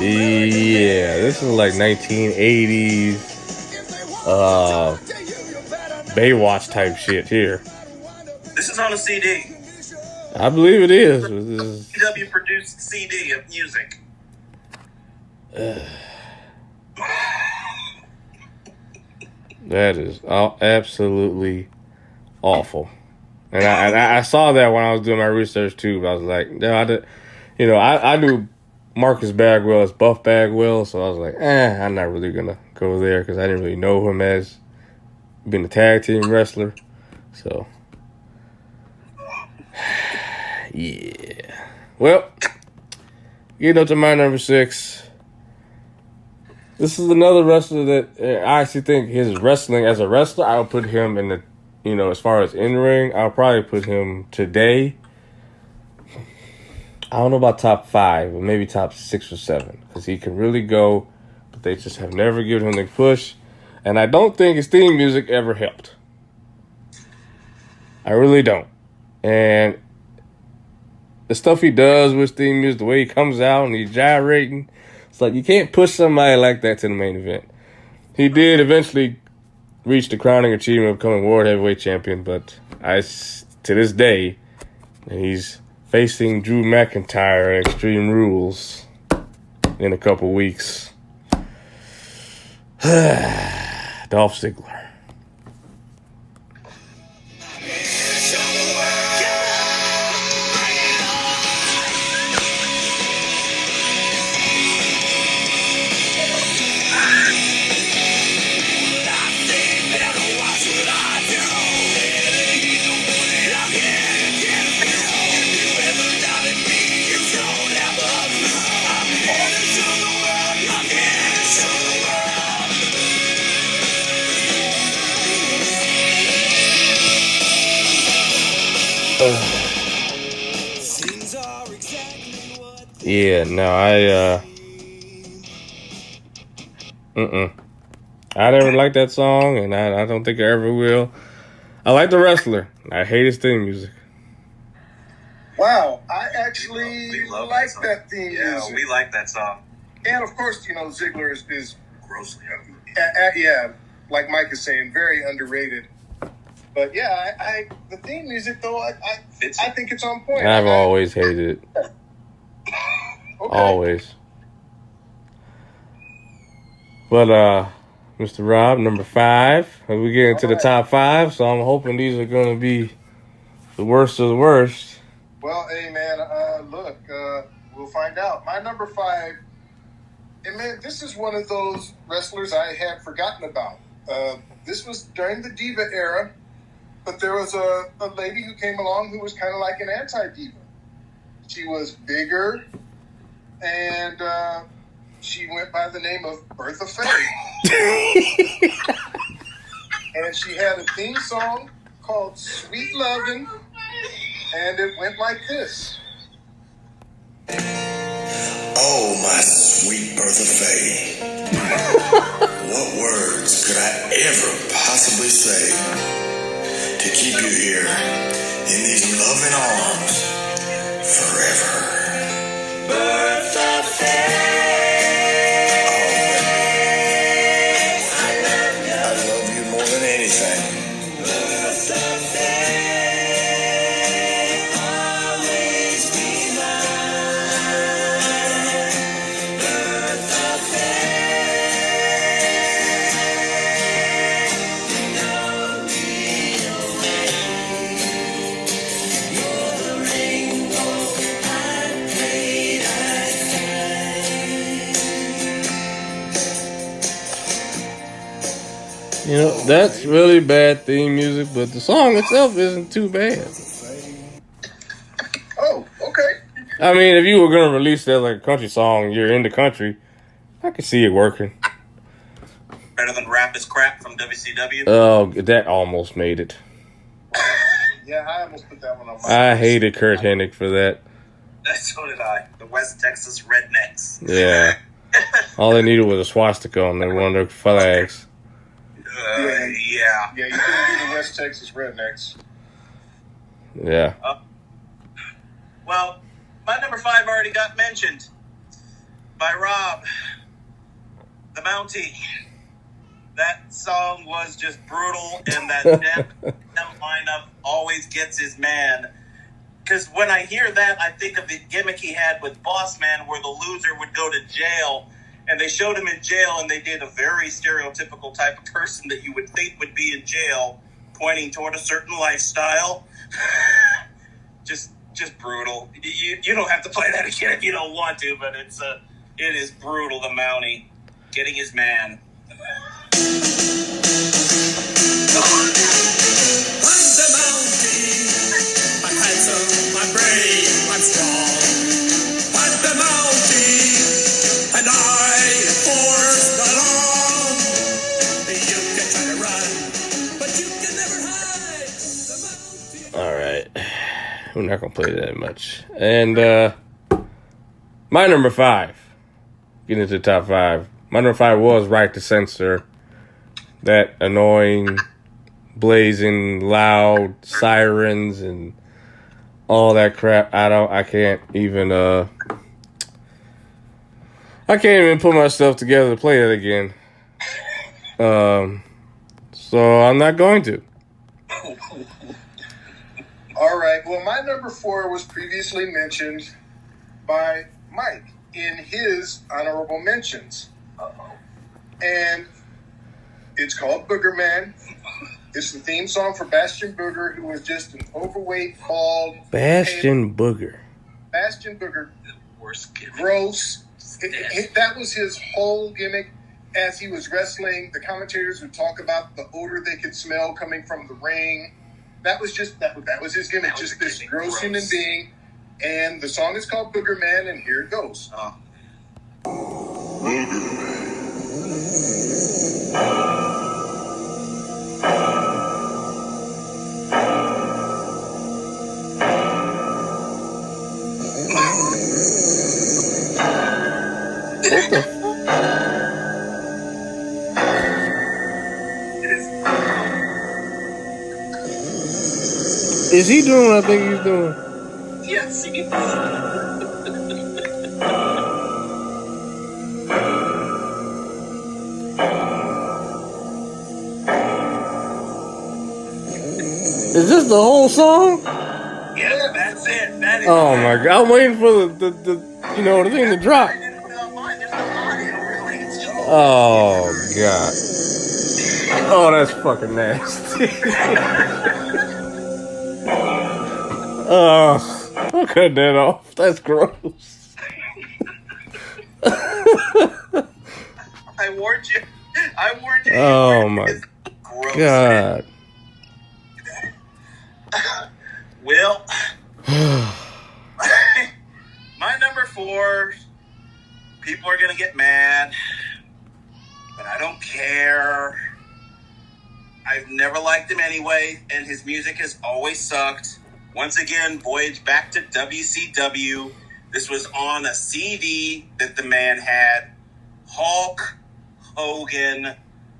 S2: Yeah, this is like 1980s Baywatch type shit here.
S4: This is on a CD.
S2: I believe it is. This is-
S4: CW produced CD of music.
S2: That is absolutely awful. And I saw that when I was doing my research too. But I was like, no, I knew Marcus Bagwell as Buff Bagwell, so I was like, I'm not really gonna go there because I didn't really know him as being a tag team wrestler. So, yeah. Well, getting up to my number 6. This is another wrestler that I actually think his wrestling as a wrestler, I'll put him in the, as far as in ring, I'll probably put him today. I don't know about top 5, but maybe top 6 or 7, because he can really go, but they just have never given him the push. And I don't think his theme music ever helped. I really don't. And the stuff he does with theme music, the way he comes out and he's gyrating, it's like you can't push somebody like that to the main event. He did eventually reach the crowning achievement of becoming World Heavyweight Champion, but to this day, he's facing Drew McIntyre at Extreme Rules in a couple weeks. Dolph Ziggler. Yeah, no, I never liked that song, and I don't think I ever will. I like the wrestler. I hate his theme music.
S3: Wow, I actually
S4: We love
S3: like
S4: song.
S3: that theme
S4: Yeah,
S3: music.
S4: we like that song.
S3: And of course, Ziggler is
S4: Grossly.
S3: yeah, like Mike is saying, very underrated. But yeah, I the theme music though, I think it's on point.
S2: I've always hated it.
S3: Okay.
S2: Always. But Mr. Rob, number 5. We get into the top 5, so I'm hoping these are gonna be the worst of the worst.
S3: Well, hey man, look, we'll find out. My number 5, and man, this is one of those wrestlers I had forgotten about. This was during the Diva era, but there was a lady who came along who was kind of like an anti-diva. She was bigger, and she went by the name of Bertha Faye. And she had a theme song called Sweet Lovin', and it went like this.
S5: Oh, my sweet Bertha Faye. What words could I ever possibly say to keep you here in these loving arms forever? Bertha Faye. Oh, I love you more than anything. Bertha Faye, always be mine. Bertha Faye, don't be away. You're the rainbow I prayed I'd
S2: You know, that's really bad theme music, but the song itself isn't too bad.
S3: Oh, okay.
S2: I mean, if you were gonna release that like a country song, you're in the country, I could see it working.
S4: Better than Rap is Crap from WCW.
S2: Oh, that almost made it.
S3: Yeah, I almost put that one on my
S2: I
S3: list.
S2: hated Kurt Hennig for that.
S4: So did I. The West Texas Rednecks.
S2: Yeah. All they needed was a swastika on their one of their flags.
S4: Yeah.
S3: Yeah, you couldn't do the West Texas Rednecks.
S2: Yeah.
S4: Well, my number 5 already got mentioned by Rob. The Mountie. That song was just brutal, and that lineup always gets his man. Because when I hear that, I think of the gimmick he had with Boss Man, where the loser would go to jail, and they showed him in jail, and they did a very stereotypical type of person that you would think would be in jail, pointing toward a certain lifestyle. just brutal. You don't have to play that again if you don't want to, but it is brutal. The Mountie getting his man.
S5: I'm the Mountie. I'm handsome, I'm brave, I'm strong. I'm the Mountie, and I force the law. You can try to run, but you can never hide. The Mountie.
S2: All right. We're not going to play that much. And my number 5. Getting into the top 5. My number 5 was Right to Censor. That annoying, blazing, loud sirens and all that crap. I can't even put myself together to play it again. So I'm not going to.
S3: All right. Well, my number 4 was previously mentioned by Mike in his honorable mentions. And it's called Booger Man. It's the theme song for Bastion Booger, who was just an overweight, bald...
S2: Bastion Booger.
S3: Bastion Booger.
S4: Worst gimmick.
S3: Gross. That was his whole gimmick. As he was wrestling, the commentators would talk about the odor they could smell coming from the ring. That was just that was his gimmick.
S4: That was
S3: Just
S4: the
S3: this
S4: gimmick.
S3: gross
S4: Gross.
S3: human being. And the song is called Booger Man, and here it goes.
S2: What the Is he doing what I think he's doing?
S4: Yes, he is.
S2: Is this the whole song?
S4: Yes, that's it. That is
S2: Oh my god! I'm waiting for the the thing to drop.
S4: I didn't put it on mine. There's no audio, really. It's just
S2: Oh god! Oh, that's fucking nasty. Oh, I'll cut that off. That's gross.
S4: I warned you.
S2: Oh my
S4: Gross.
S2: god!
S4: Well, my number 4, people are going to get mad, but I don't care. I've never liked him anyway, and his music has always sucked. Once again, voyage back to WCW. This was on a CD that the man had. Hulk Hogan,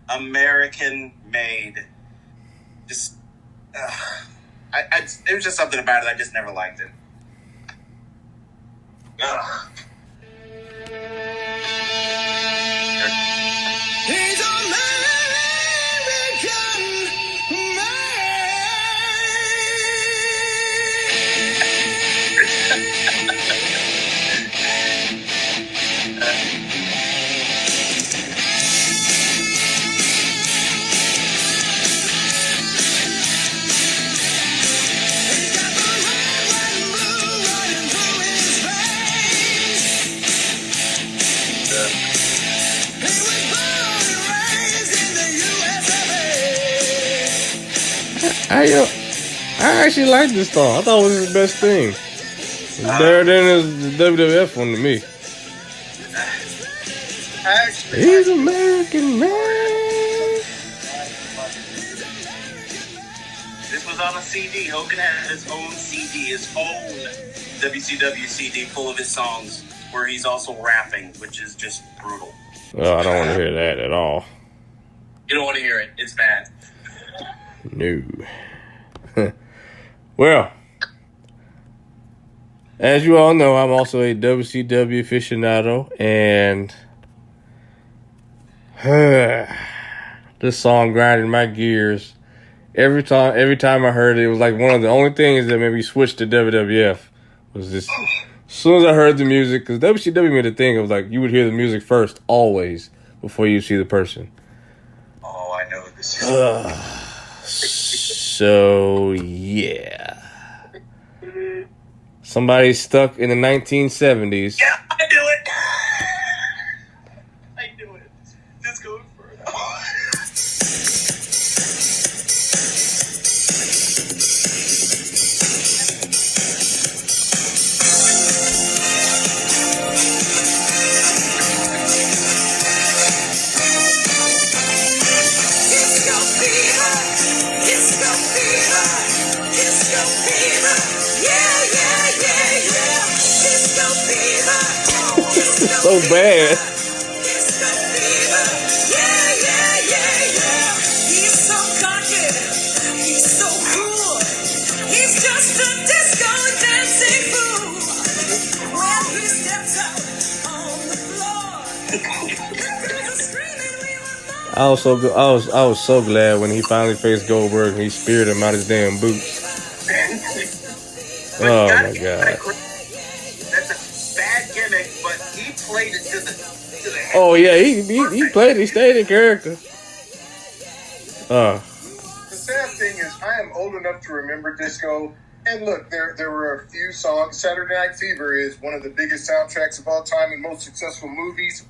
S4: American Made. Just, there was just something about it. I just never liked it. Ugh.
S5: He's
S2: I actually like this song. I thought it was his best thing. It's better than his WWF one to me.
S4: Actually,
S2: He's American man.
S4: this was on a CD. Hogan had his own CD, his own WCW CD full of his songs, where he's also rapping, which is just brutal.
S2: Oh, I don't want to hear that at all.
S4: You don't want to hear it. It's bad.
S2: No. Well, as you all know, I'm also a WCW aficionado, and this song grinded my gears every time. Every time I heard it, it was like one of the only things that made me switch to WWF. Was this? As soon as I heard the music, because WCW made a thing, it was like you would hear the music first, always, before you see the person.
S4: Oh, I know this.
S2: So, yeah. Somebody stuck in the 1970s.
S4: Yeah, I do it. I do it. Just go for it.
S2: So bad.
S5: He's so cocky. He's so cool. He's just a disco dancing fool. When he steps out on the floor, the girls are screaming, we want more.
S2: I was so glad when he finally faced Goldberg and he speared him out his damn boots. Oh my god.
S4: That's a bad gimmick, but he played it to the
S2: Oh yeah, he played. He stayed in character.
S3: The sad thing is, I am old enough to remember disco. And look, there were a few songs. Saturday Night Fever is one of the biggest soundtracks of all time and most successful movies.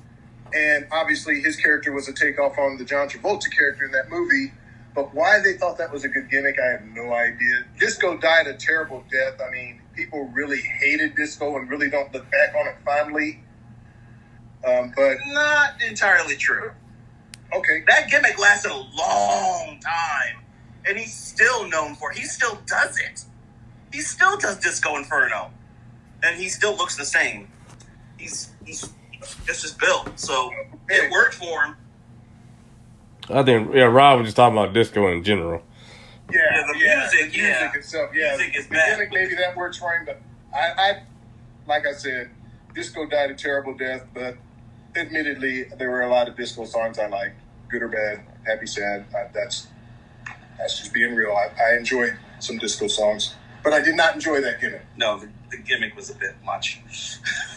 S3: And obviously, his character was a takeoff on the John Travolta character in that movie. But why they thought that was a good gimmick, I have no idea. Disco died a terrible death. I mean, people really hated disco and really don't look back on it fondly. But
S4: not entirely true.
S3: Okay.
S4: That gimmick lasted a long time, and he's still known for it. He still does it. He still does Disco Inferno, and he still looks the same. He's This is built, so it worked for him.
S2: I think Rob was just talking about disco in general.
S4: Yeah, the music
S3: itself. Yeah,
S4: music is
S3: the
S4: bad.
S3: gimmick, maybe that works for him, but I, like I said, disco died a terrible death. But admittedly, there were a lot of disco songs I like, good or bad, happy, sad. That's just being real. I enjoy some disco songs, but I did not enjoy that gimmick.
S4: No, the gimmick was a bit much.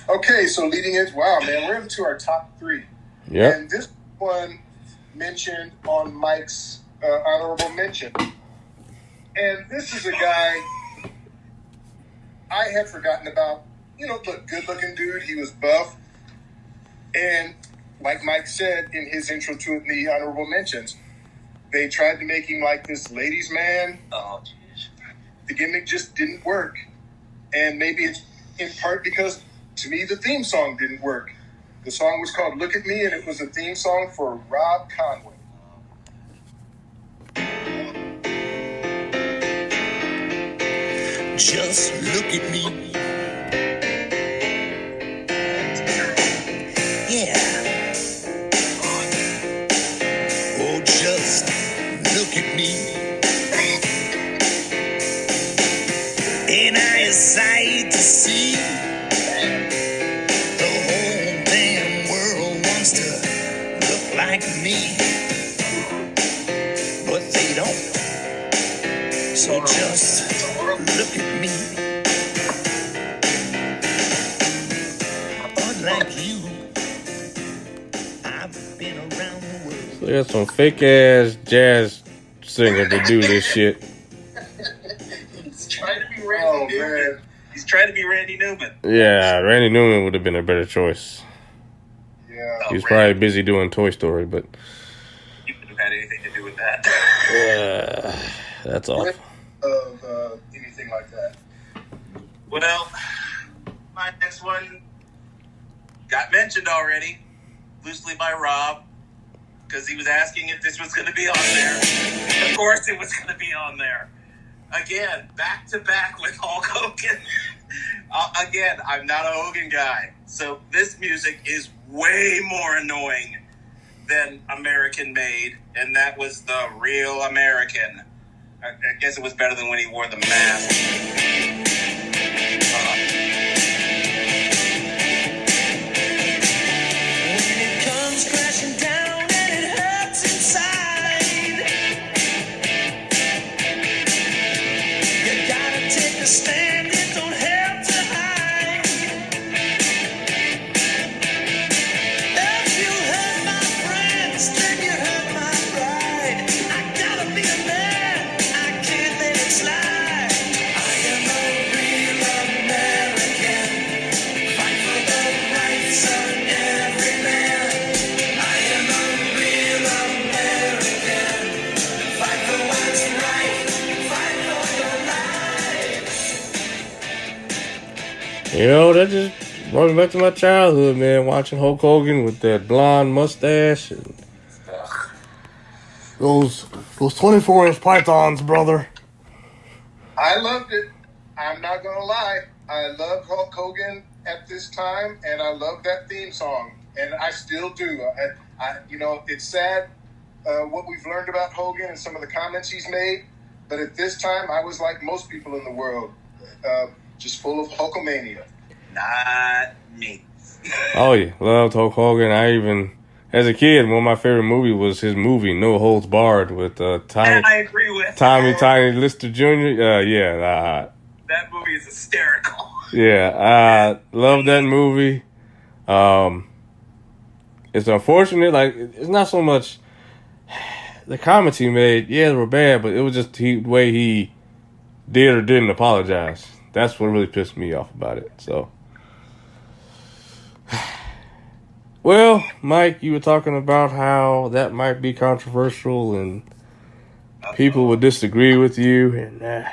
S3: Okay, so leading into we're into our top 3.
S2: Yep.
S3: And this one mentioned on Mike's honorable mention. And this is a guy I had forgotten about. Look, good-looking dude. He was buff. And like Mike said in his intro to the honorable mentions, they tried to make him like this ladies' man.
S4: Oh, jeez.
S3: The gimmick just didn't work. And maybe it's in part because, to me, the theme song didn't work. The song was called Look at Me, and it was a theme song for Rob Conway.
S5: Just look at me. Yeah. Oh, just look at me. Ain't I a sight to see? The whole damn world wants to look like me, but they don't. So just look at me. Unlike you, I've been around the world.
S2: So they got some fake ass jazz singer to do this shit.
S4: He's trying to be Randy Newman. He's trying to be Randy Newman.
S2: Yeah, Randy Newman would have been a better choice.
S3: Yeah.
S2: He was probably busy doing Toy Story, but
S4: You could have had anything to do with that.
S2: yeah, that's awful.
S3: Of anything like that.
S4: Well, my next one got mentioned already, loosely by Rob, because he was asking if this was going to be on there. Of course it was going to be on there. Again, back to back with Hulk Hogan. Again, I'm not a Hogan guy, so this music is way more annoying than American Made, and that was the Real American. I guess it was better than when he wore the mask.
S5: When it comes crashing down and it hurts inside, you gotta take a stand, it don't help to hide. If you hurt my friends, then you hurt my pride. I gotta be a man, I can't let it slide. I am a real American, fight for the rights of every man. I am a real American, fight for what's right, fight for your life.
S2: That just brought me back to my childhood, man. Watching Hulk Hogan with that blonde mustache and those 24-inch pythons, brother.
S3: I loved it. I'm not going to lie. I loved Hulk Hogan at this time, and I love that theme song, and I still do. It's sad what we've learned about Hogan and some of the comments he's made, but at this time, I was like most people in the world, just full of Hulkamania.
S4: Not me.
S2: Oh yeah, loved Hulk Hogan. I even, as a kid, one of my favorite movies was his movie No Holds Barred with
S4: And I agree with
S2: Tiny Lister Jr.
S4: that movie is hysterical.
S2: I love that movie. It's unfortunate, like it's not so much the comments he made. Yeah, they were bad, but it was just the way he did or didn't apologize. That's what really pissed me off about it. So, well, Mike, you were talking about how that might be controversial and people would disagree with you. And,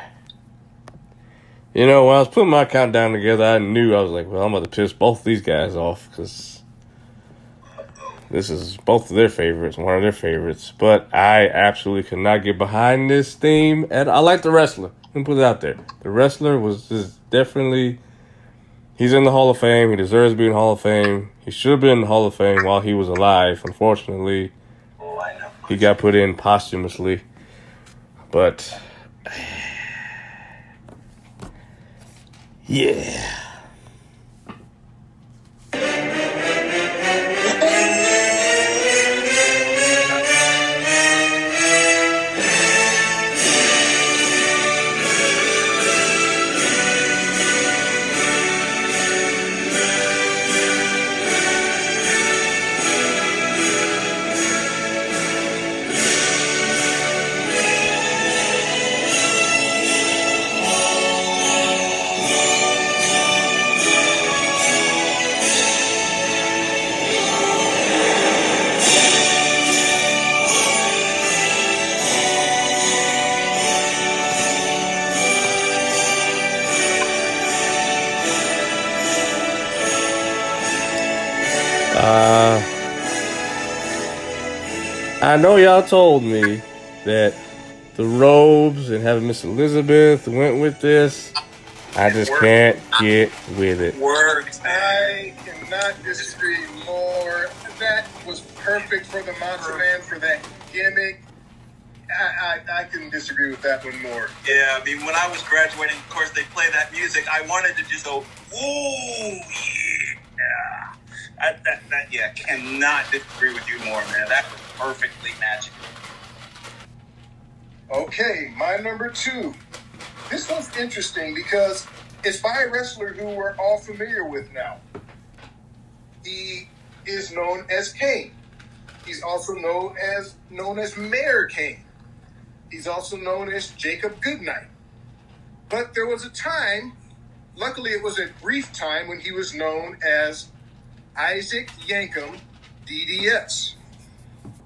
S2: when I was putting my countdown together, I knew, I was like, well, I'm going to piss both these guys off because this is both of their favorites, one of their favorites. But I absolutely could not get behind this theme. And I like the wrestler. Let me put it out there. The wrestler was just definitely, he's in the Hall of Fame. He deserves to be in the Hall of Fame. He should have been in the Hall of Fame while he was alive. Unfortunately,
S4: Oh, I know.
S2: he got put in posthumously. But yeah. I know y'all told me that the robes and having Miss Elizabeth went with this. I just can't get with it.
S4: Worked.
S3: I cannot disagree more. That was perfect for the Monster Man, for that gimmick. I couldn't disagree with that one more.
S4: Yeah, I mean, when I was graduating, of course, they play that music. I wanted to just go, ooh, yeah. Yeah, cannot disagree with you more, man. That was perfectly matched.
S3: Okay, my number 2. This one's interesting because it's by a wrestler who we're all familiar with now. He is known as Kane. He's also known as Mayor Kane. He's also known as Jacob Goodnight. But there was a time, luckily it was a brief time, when he was known as Isaac Yankem, DDS.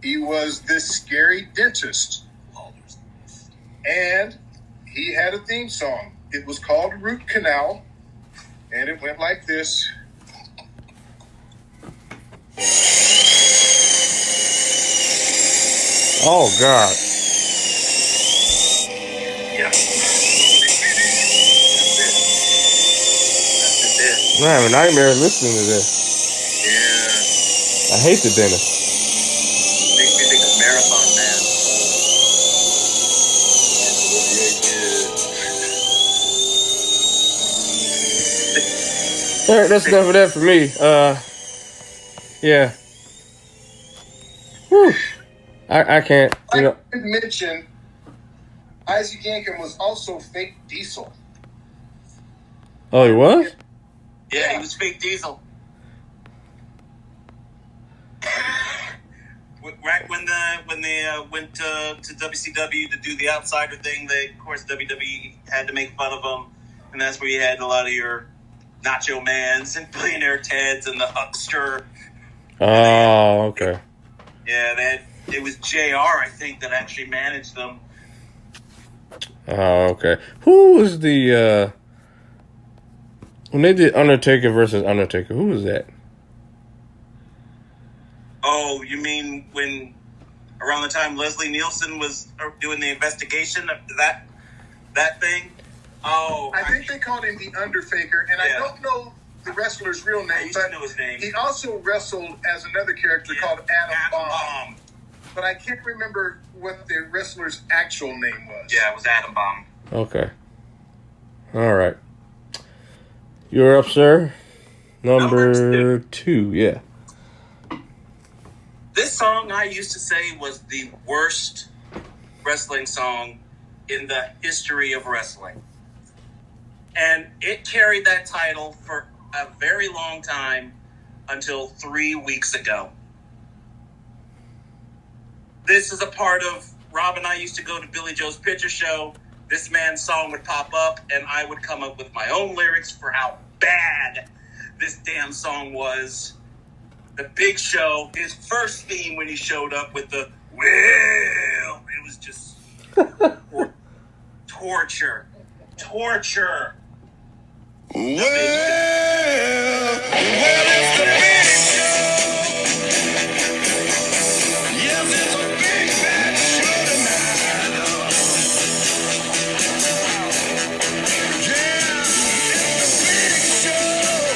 S3: He was this scary dentist. And he had a theme song. It was called Root Canal, and it went like this.
S2: Oh, God.
S4: Yeah. That's it.
S2: I have a nightmare listening to this.
S4: Yeah.
S2: I hate the dentist.
S4: Makes me think of Marathon Man.
S2: All right, that's enough of that for me. Yeah. Whew. I can't, you know.
S3: I should mention, Isaac Yankem was also fake Diesel.
S2: Oh, he was?
S4: Yeah, he was fake Diesel. Right when they went to WCW to do the Outsider thing, of course WWE had to make fun of them, and that's where you had a lot of your Nacho Mans and Billionaire Teds and the Huckster.
S2: Oh, okay.
S4: Yeah, it was JR, I think, that actually managed them.
S2: Oh, okay. Who was the, when they did Undertaker versus Undertaker, who was that?
S4: Oh, you mean when around the time Leslie Nielsen was doing the investigation of that thing? Oh,
S3: I think they called him the Underfaker, and
S4: Yeah.
S3: I don't know the wrestler's real
S4: I
S3: name,
S4: used to
S3: but
S4: know his name.
S3: he also wrestled as another character called Adam Bomb. But I can't remember what the wrestler's actual name was.
S4: Yeah, it was Adam Bomb.
S2: Okay. All right. You're up, sir. Number 2, yeah.
S4: This song I used to say was the worst wrestling song in the history of wrestling. And it carried that title for a very long time until 3 weeks ago. This is a part of Rob and I used to go to Billy Joe's Picture Show. This man's song would pop up, and I would come up with my own lyrics for how bad this damn song was. The Big Show, his first theme when he showed up with the well, it was just torture. Torture.
S5: Well, it's the Big Show. Yes, it's a big bad show tonight. Yeah, it's the Big Show.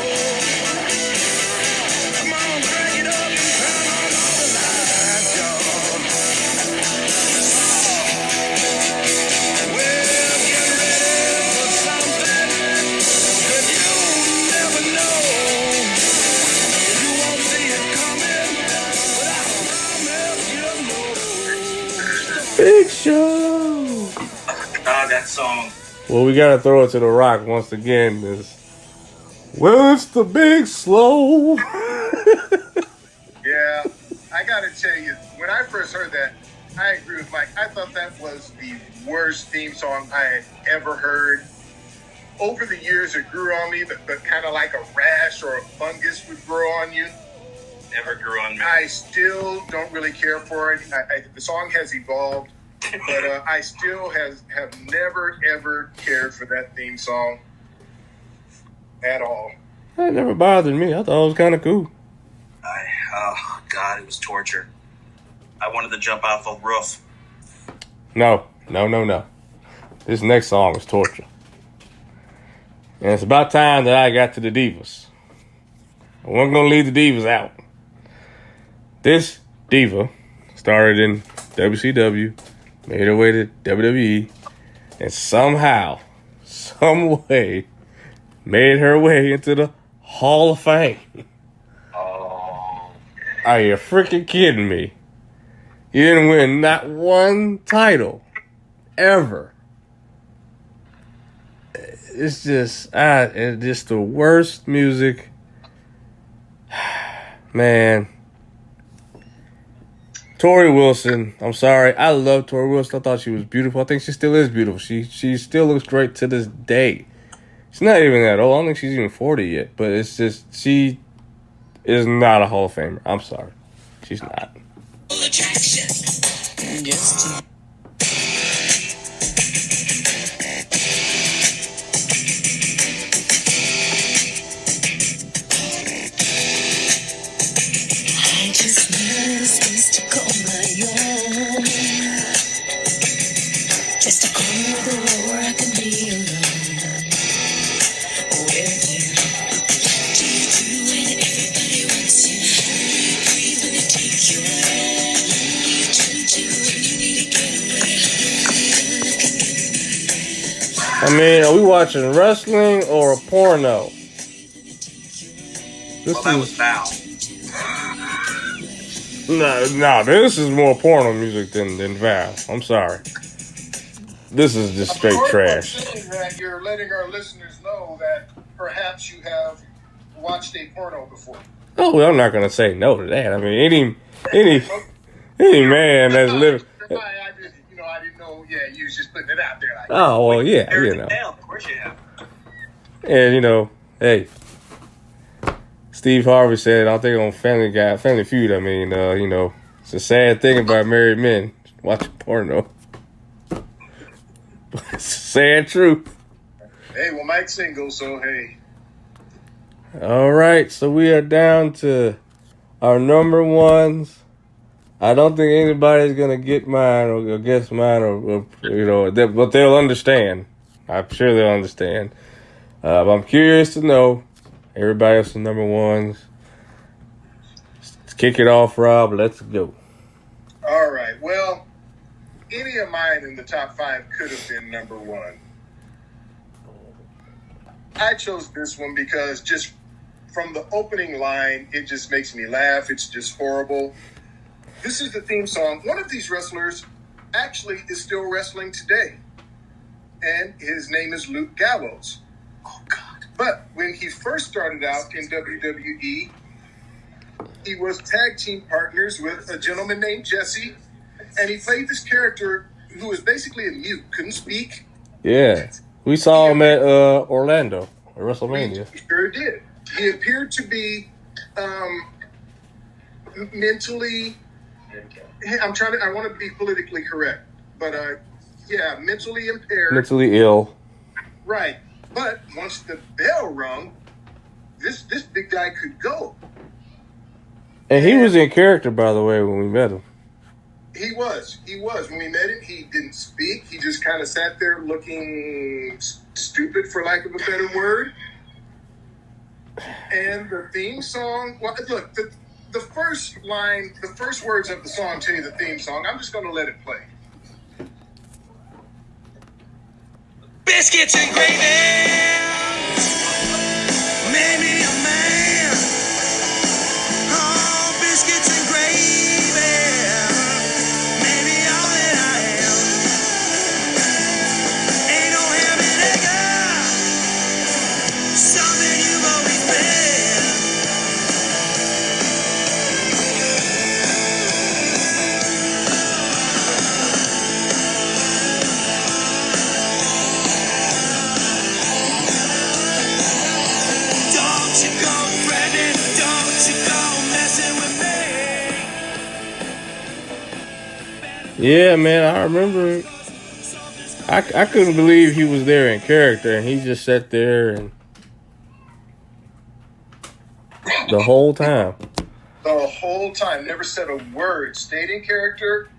S2: show.
S4: God, that song.
S2: Well, we gotta throw it to The Rock once again. Well, it's the big slow.
S3: Yeah, I gotta tell you, when I first heard that, I agree with Mike. I thought that was the worst theme song I had ever heard. Over the years, it grew on me, but kind of like a rash or a fungus would grow on you.
S4: Never grew on me.
S3: I still don't really care for it. The song has evolved, but I still have never, ever cared for that theme song at all.
S2: That never bothered me. I thought it was kind of cool.
S4: Oh, God, it was torture. I wanted to jump off a roof.
S2: No. This next song is torture. And it's about time that I got to the divas. I wasn't going to leave the divas out. This diva started in WCW, made her way to WWE, and somehow, some way, made her way into the Hall of Fame.
S4: Oh.
S2: Are you freaking kidding me? You didn't win not one title ever. It's just the worst music. Man. Tori Wilson, I'm sorry. I love Tori Wilson. I thought she was beautiful. I think she still is beautiful. She still looks great to this day. She's not even that old. I don't think she's even 40 yet. But it's just, she is not a Hall of Famer. I'm sorry. She's not. I mean, are we watching wrestling or a porno?
S4: Well, that was Val.
S2: No, this is more porno music than Val. I'm sorry. This is just straight trash.
S3: That you're letting our listeners know that perhaps you have watched a porno before.
S2: Oh, well, I'm not gonna say no to that. I mean, any man that's living.
S3: I didn't know. Yeah, you was just putting it out there. Like,
S2: Oh well, yeah,
S4: Of course you have.
S2: And hey, Steve Harvey said, I think on Family Feud. I mean, it's a sad thing about married men watching porno. It's sad truth.
S3: Hey, well, Mike's single, so hey.
S2: All right, so we are down to our number ones. I don't think anybody's gonna get mine or guess mine or but they'll understand. I'm sure they'll understand. But I'm curious to know everybody else's number ones. Let's kick it off, Rob. Let's go.
S3: All right. Well, any of mine in the top 5 could have been number 1. I chose this one because just from the opening line, it just makes me laugh. It's just horrible. This is the theme song. One of these wrestlers actually is still wrestling today. And his name is Luke Gallows. Oh, God. But when he first started out in WWE, he was tag team partners with a gentleman named Jesse. And he played this character who was basically a mute, couldn't speak.
S2: Yeah. We saw him at Orlando at WrestleMania.
S3: He sure did. He appeared to be mentally... I want to be politically correct, but mentally impaired.
S2: Mentally ill.
S3: Right. But once the bell rung, this big guy could go.
S2: And he was in character, by the way, when we met him.
S3: He was. When we met him, he didn't speak. He just kind of sat there looking stupid, for lack of a better word. And the theme song, well, look, the first line, the first words of the song tell you the theme song. I'm just going to let it play.
S5: Biscuits and gravy, maybe a man. Oh, biscuits and gravy, maybe all that I am.
S2: Yeah, man, I remember. I couldn't believe he was there in character, and he just sat there and the whole time.
S3: The whole time, never said a word. Stayed in character.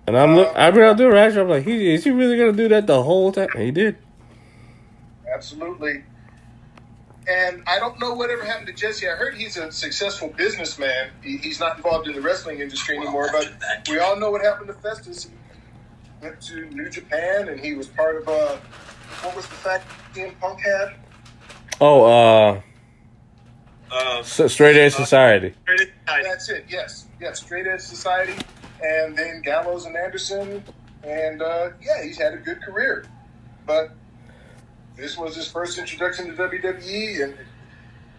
S2: And I've been out there actually. I'm like, is he really gonna do that the whole time? And he did.
S3: Absolutely. And I don't know whatever happened to Jesse. I heard he's a successful businessman. He's not involved in the wrestling industry anymore. But we all know what happened to Festus. He went to New Japan, and he was part of what was the fact CM Punk had?
S2: Oh, Straight Edge Society.
S3: That's it. Yes, Straight Edge Society, and then Gallows and Anderson, and he's had a good career. But this was his first introduction to WWE, and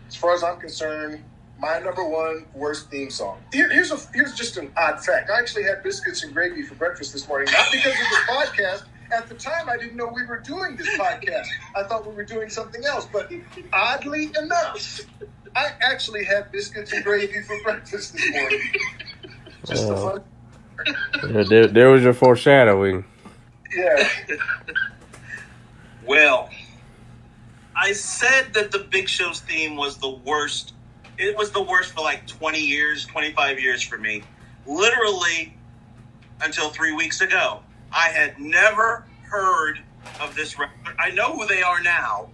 S3: as far as I'm concerned, my number one worst theme song. Here's just an odd fact. I actually had biscuits and gravy for breakfast this morning, not because of this podcast. At the time, I didn't know we were doing this podcast. I thought we were doing something else. But oddly enough, I actually had biscuits and gravy for breakfast this morning. Just a fun.
S2: There was your foreshadowing.
S3: Yeah.
S4: Well, I said that the Big Show's theme was the worst. It was the worst for like 20 years, 25 years for me. Literally until 3 weeks ago. I had never heard of this record. I know who they are now,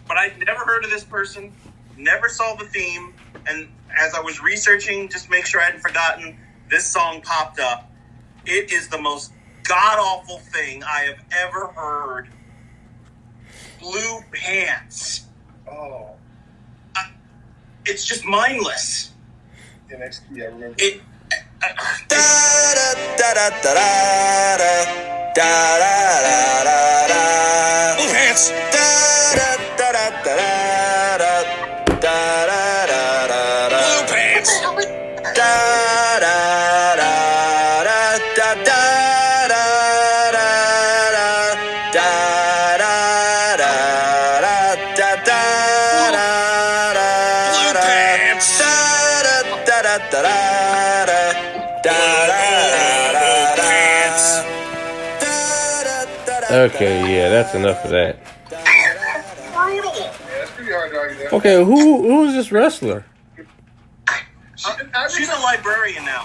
S4: but I'd never heard of this person, never saw the theme, and as I was researching, just to make sure I hadn't forgotten, this song popped up. It is the most god-awful thing I have ever heard. Blue Pants.
S3: Oh.
S4: It's just mindless.
S3: NXT, I remember.
S5: Blue Pants. Blue Pants. Blue Pants.
S2: Okay, yeah, that's enough of that.
S3: Brutal. Yeah, it's pretty hard to argue that.
S2: Okay, who is this wrestler?
S4: She's a librarian now.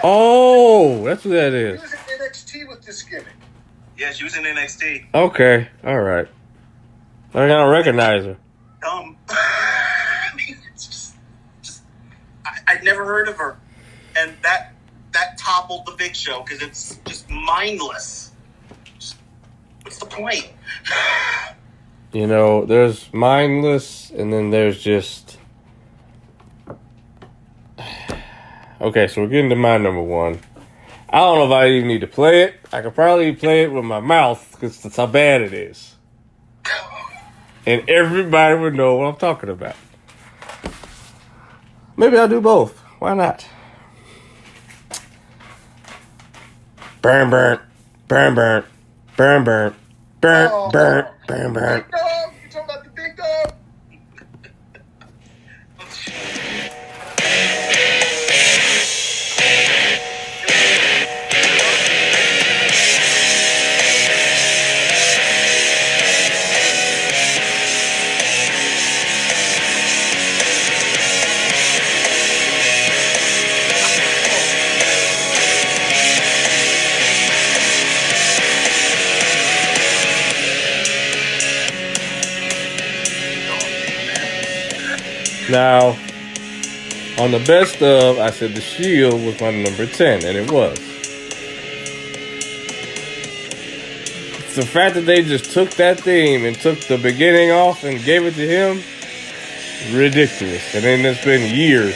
S2: Oh, that's who that
S3: He
S2: is.
S3: was in NXT with this gimmick.
S4: Yeah, she was in NXT.
S2: Okay, all right. I don't recognize her.
S4: It's just I'd never heard of her, and that toppled the Big Show because it's just mindless. What's the point?
S2: You know, there's mindless, and then there's just. Okay, so we're getting to my number one. I don't know if I even need to play it. I could probably play it with my mouth because that's how bad it is. And everybody would know what I'm talking about. Maybe I'll do both. Why not? Burn, burn, burn, burn, burn, burn, burn, burn, burn, burn.
S3: Big dog! You talking about the big dog?
S2: Now, on the best of, I said The Shield was my number 10, and it was. It's the fact that they just took that theme and took the beginning off and gave it to him, ridiculous. And then it's been years,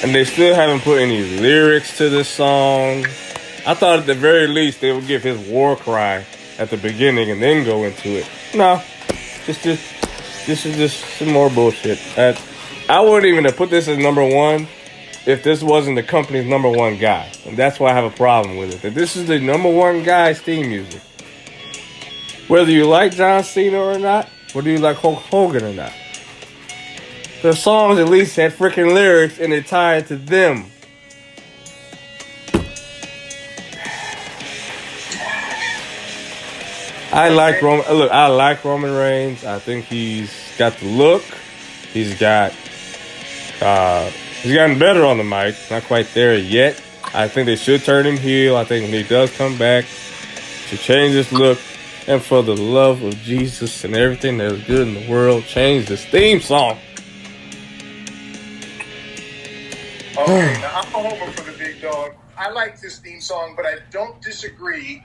S2: and they still haven't put any lyrics to this song. I thought at the very least they would give his war cry at the beginning and then go into it. No, this is just some more bullshit. I wouldn't even have put this as number one if this wasn't the company's number one guy. And that's why I have a problem with it. That this is the number one guy's theme music. Whether you like John Cena or not, whether you like Hulk Hogan or not. The songs at least had freaking lyrics and it tied to them. I like Roman. Look, I like Roman Reigns. I think he's got the look. He's got. He's gotten better on the mic. Not quite there yet. I think they should turn him heel. I think when he does come back, to change his look, and for the love of Jesus and everything that is good in the world, change this theme song.
S3: Okay, now I'm a homer for the big dog. I like this theme song, but I don't disagree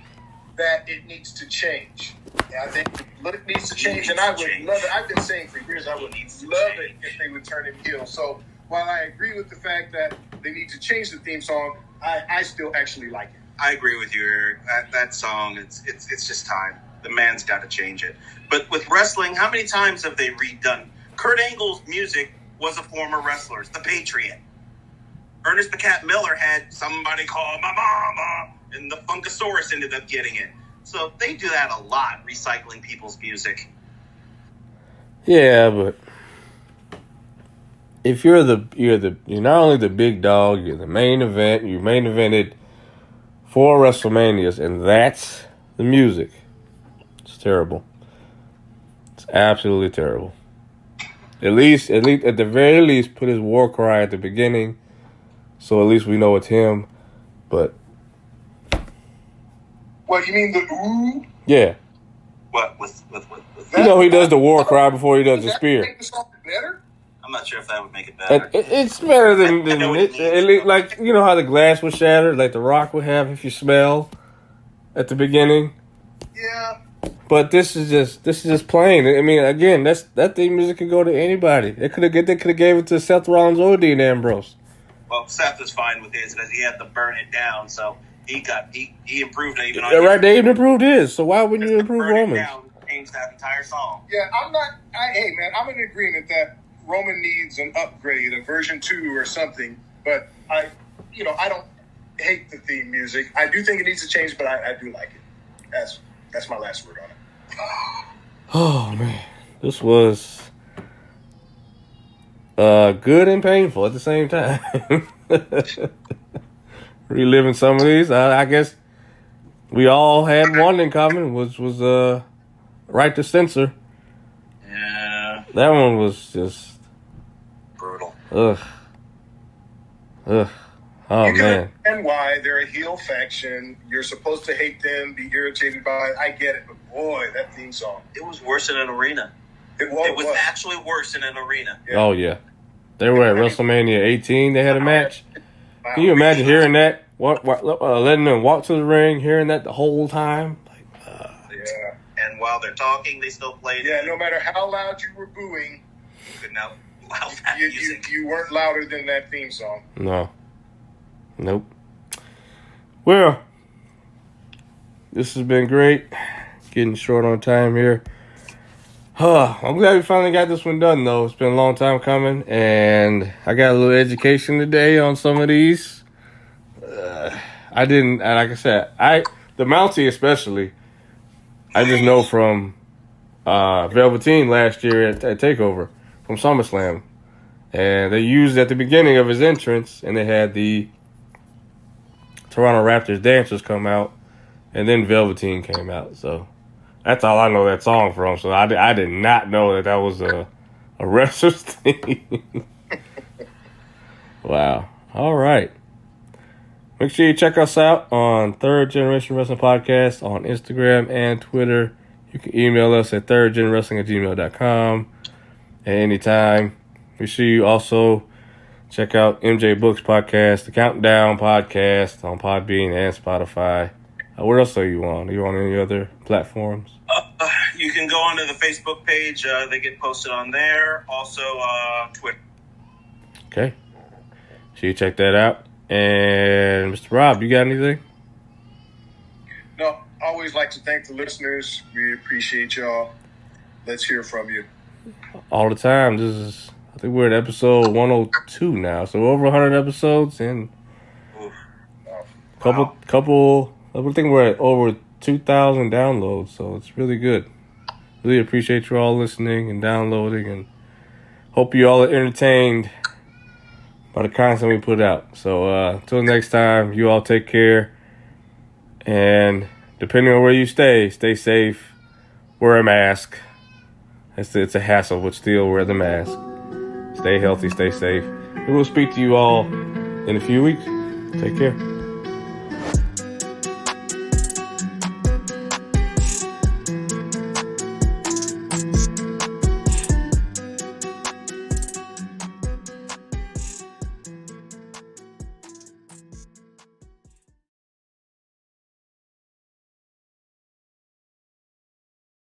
S3: that it needs to change. I think it needs to change, and I would love it. I've been saying for years I would love it if they would turn him heel. So while I agree with the fact that they need to change the theme song, I still actually like it.
S4: I agree with you, Eric. That song, it's just time. The man's got to change it. But with wrestling, how many times have they redone? Kurt Angle's music was a former wrestler, The Patriot. Ernest the Cat Miller had Somebody Call My Mama, and the Funkasaurus ended up getting it. So they do that a lot, recycling people's music.
S2: Yeah, but if you're not only the big dog, you're the main event. You main evented 4 WrestleManias, and that's the music. It's terrible. It's absolutely terrible. At the very least, put his war cry at the beginning, so at least we know it's him. But
S3: What, you mean the ooh?
S2: yeah,
S4: What with
S2: he does the war cry before he does the spear.
S3: Make the song better?
S4: I'm not sure if that would make it better.
S2: It's better than
S4: I know what it
S2: it,
S4: means.
S2: like you know how the glass was shattered, like the Rock would have if you smell at the beginning.
S3: Yeah.
S2: But this is just plain. I mean, again, that theme music could go to anybody. They could have gave it to Seth Rollins or Dean Ambrose.
S4: Well, Seth is fine with his because he had to burn it down, so he improved it even on
S2: Yeah, right, they even improved his. So why wouldn't you improve
S4: Burn It
S2: Roman's?
S4: Down changed that entire song.
S3: Yeah, hey man, I'm in agreement that Roman needs an upgrade, a version 2 or something, but I don't hate the theme music. I do think it needs to change, but I do like it. That's my last word on it.
S2: Oh man, this was good and painful at the same time. Reliving some of these, I guess we all had one in common, which was Right to Censor.
S4: Yeah,
S2: That one was just
S4: brutal.
S2: ugh. Oh
S3: You can
S2: man.
S3: understand why they're a heel faction. You're supposed to hate them, be irritated by it. I get it, but boy, that theme song.
S4: It was worse in an arena.
S3: It was.
S4: It was actually worse in an arena.
S3: Yeah.
S2: Oh yeah. They were at WrestleMania 18. They had a match. Can you imagine hearing that? Letting them walk to the ring, hearing that the whole time?
S3: Yeah.
S4: And while they're talking, they still played.
S3: Yeah, no matter how loud you were booing,
S4: You could not allow that music.
S3: you weren't louder than that theme song.
S2: No. Nope. Well, this has been great. Getting short on time here. I'm glad we finally got this one done, though. It's been a long time coming, and I got a little education today on some of these. I didn't, like I said, the Mountie especially, I just know from Velveteen last year at TakeOver from SummerSlam. And they used it at the beginning of his entrance, and they had the Toronto Raptors dancers come out, and then Velveteen came out. So that's all I know that song from. So I did not know that was a wrestler's theme. Wow. All right. Make sure you check us out on Third Generation Wrestling Podcast on Instagram and Twitter. You can email us at thirdgenwrestling@gmail.com at any time. Make sure you also check out MJ Books Podcast, the Countdown Podcast on Podbean and Spotify. What else are you on? Are you on any other platforms?
S4: You can go onto the Facebook page. They get posted on there. Also, Twitter.
S2: Okay. So you check that out. And Mr. Rob, you got anything?
S3: No, always like to thank the listeners. We appreciate y'all. Let's hear from you.
S2: All the time. I think we're at episode 102 now. So over 100 episodes and couple. I think we're at over 2,000 downloads. So it's really good. Really appreciate you all listening and downloading, and hope you all are entertained by the content we put out. So until next time, you all take care. And depending on where you stay safe wear a mask. It's a hassle, but still wear the mask. Stay healthy, stay safe. We will speak to you all in a few weeks. Take care.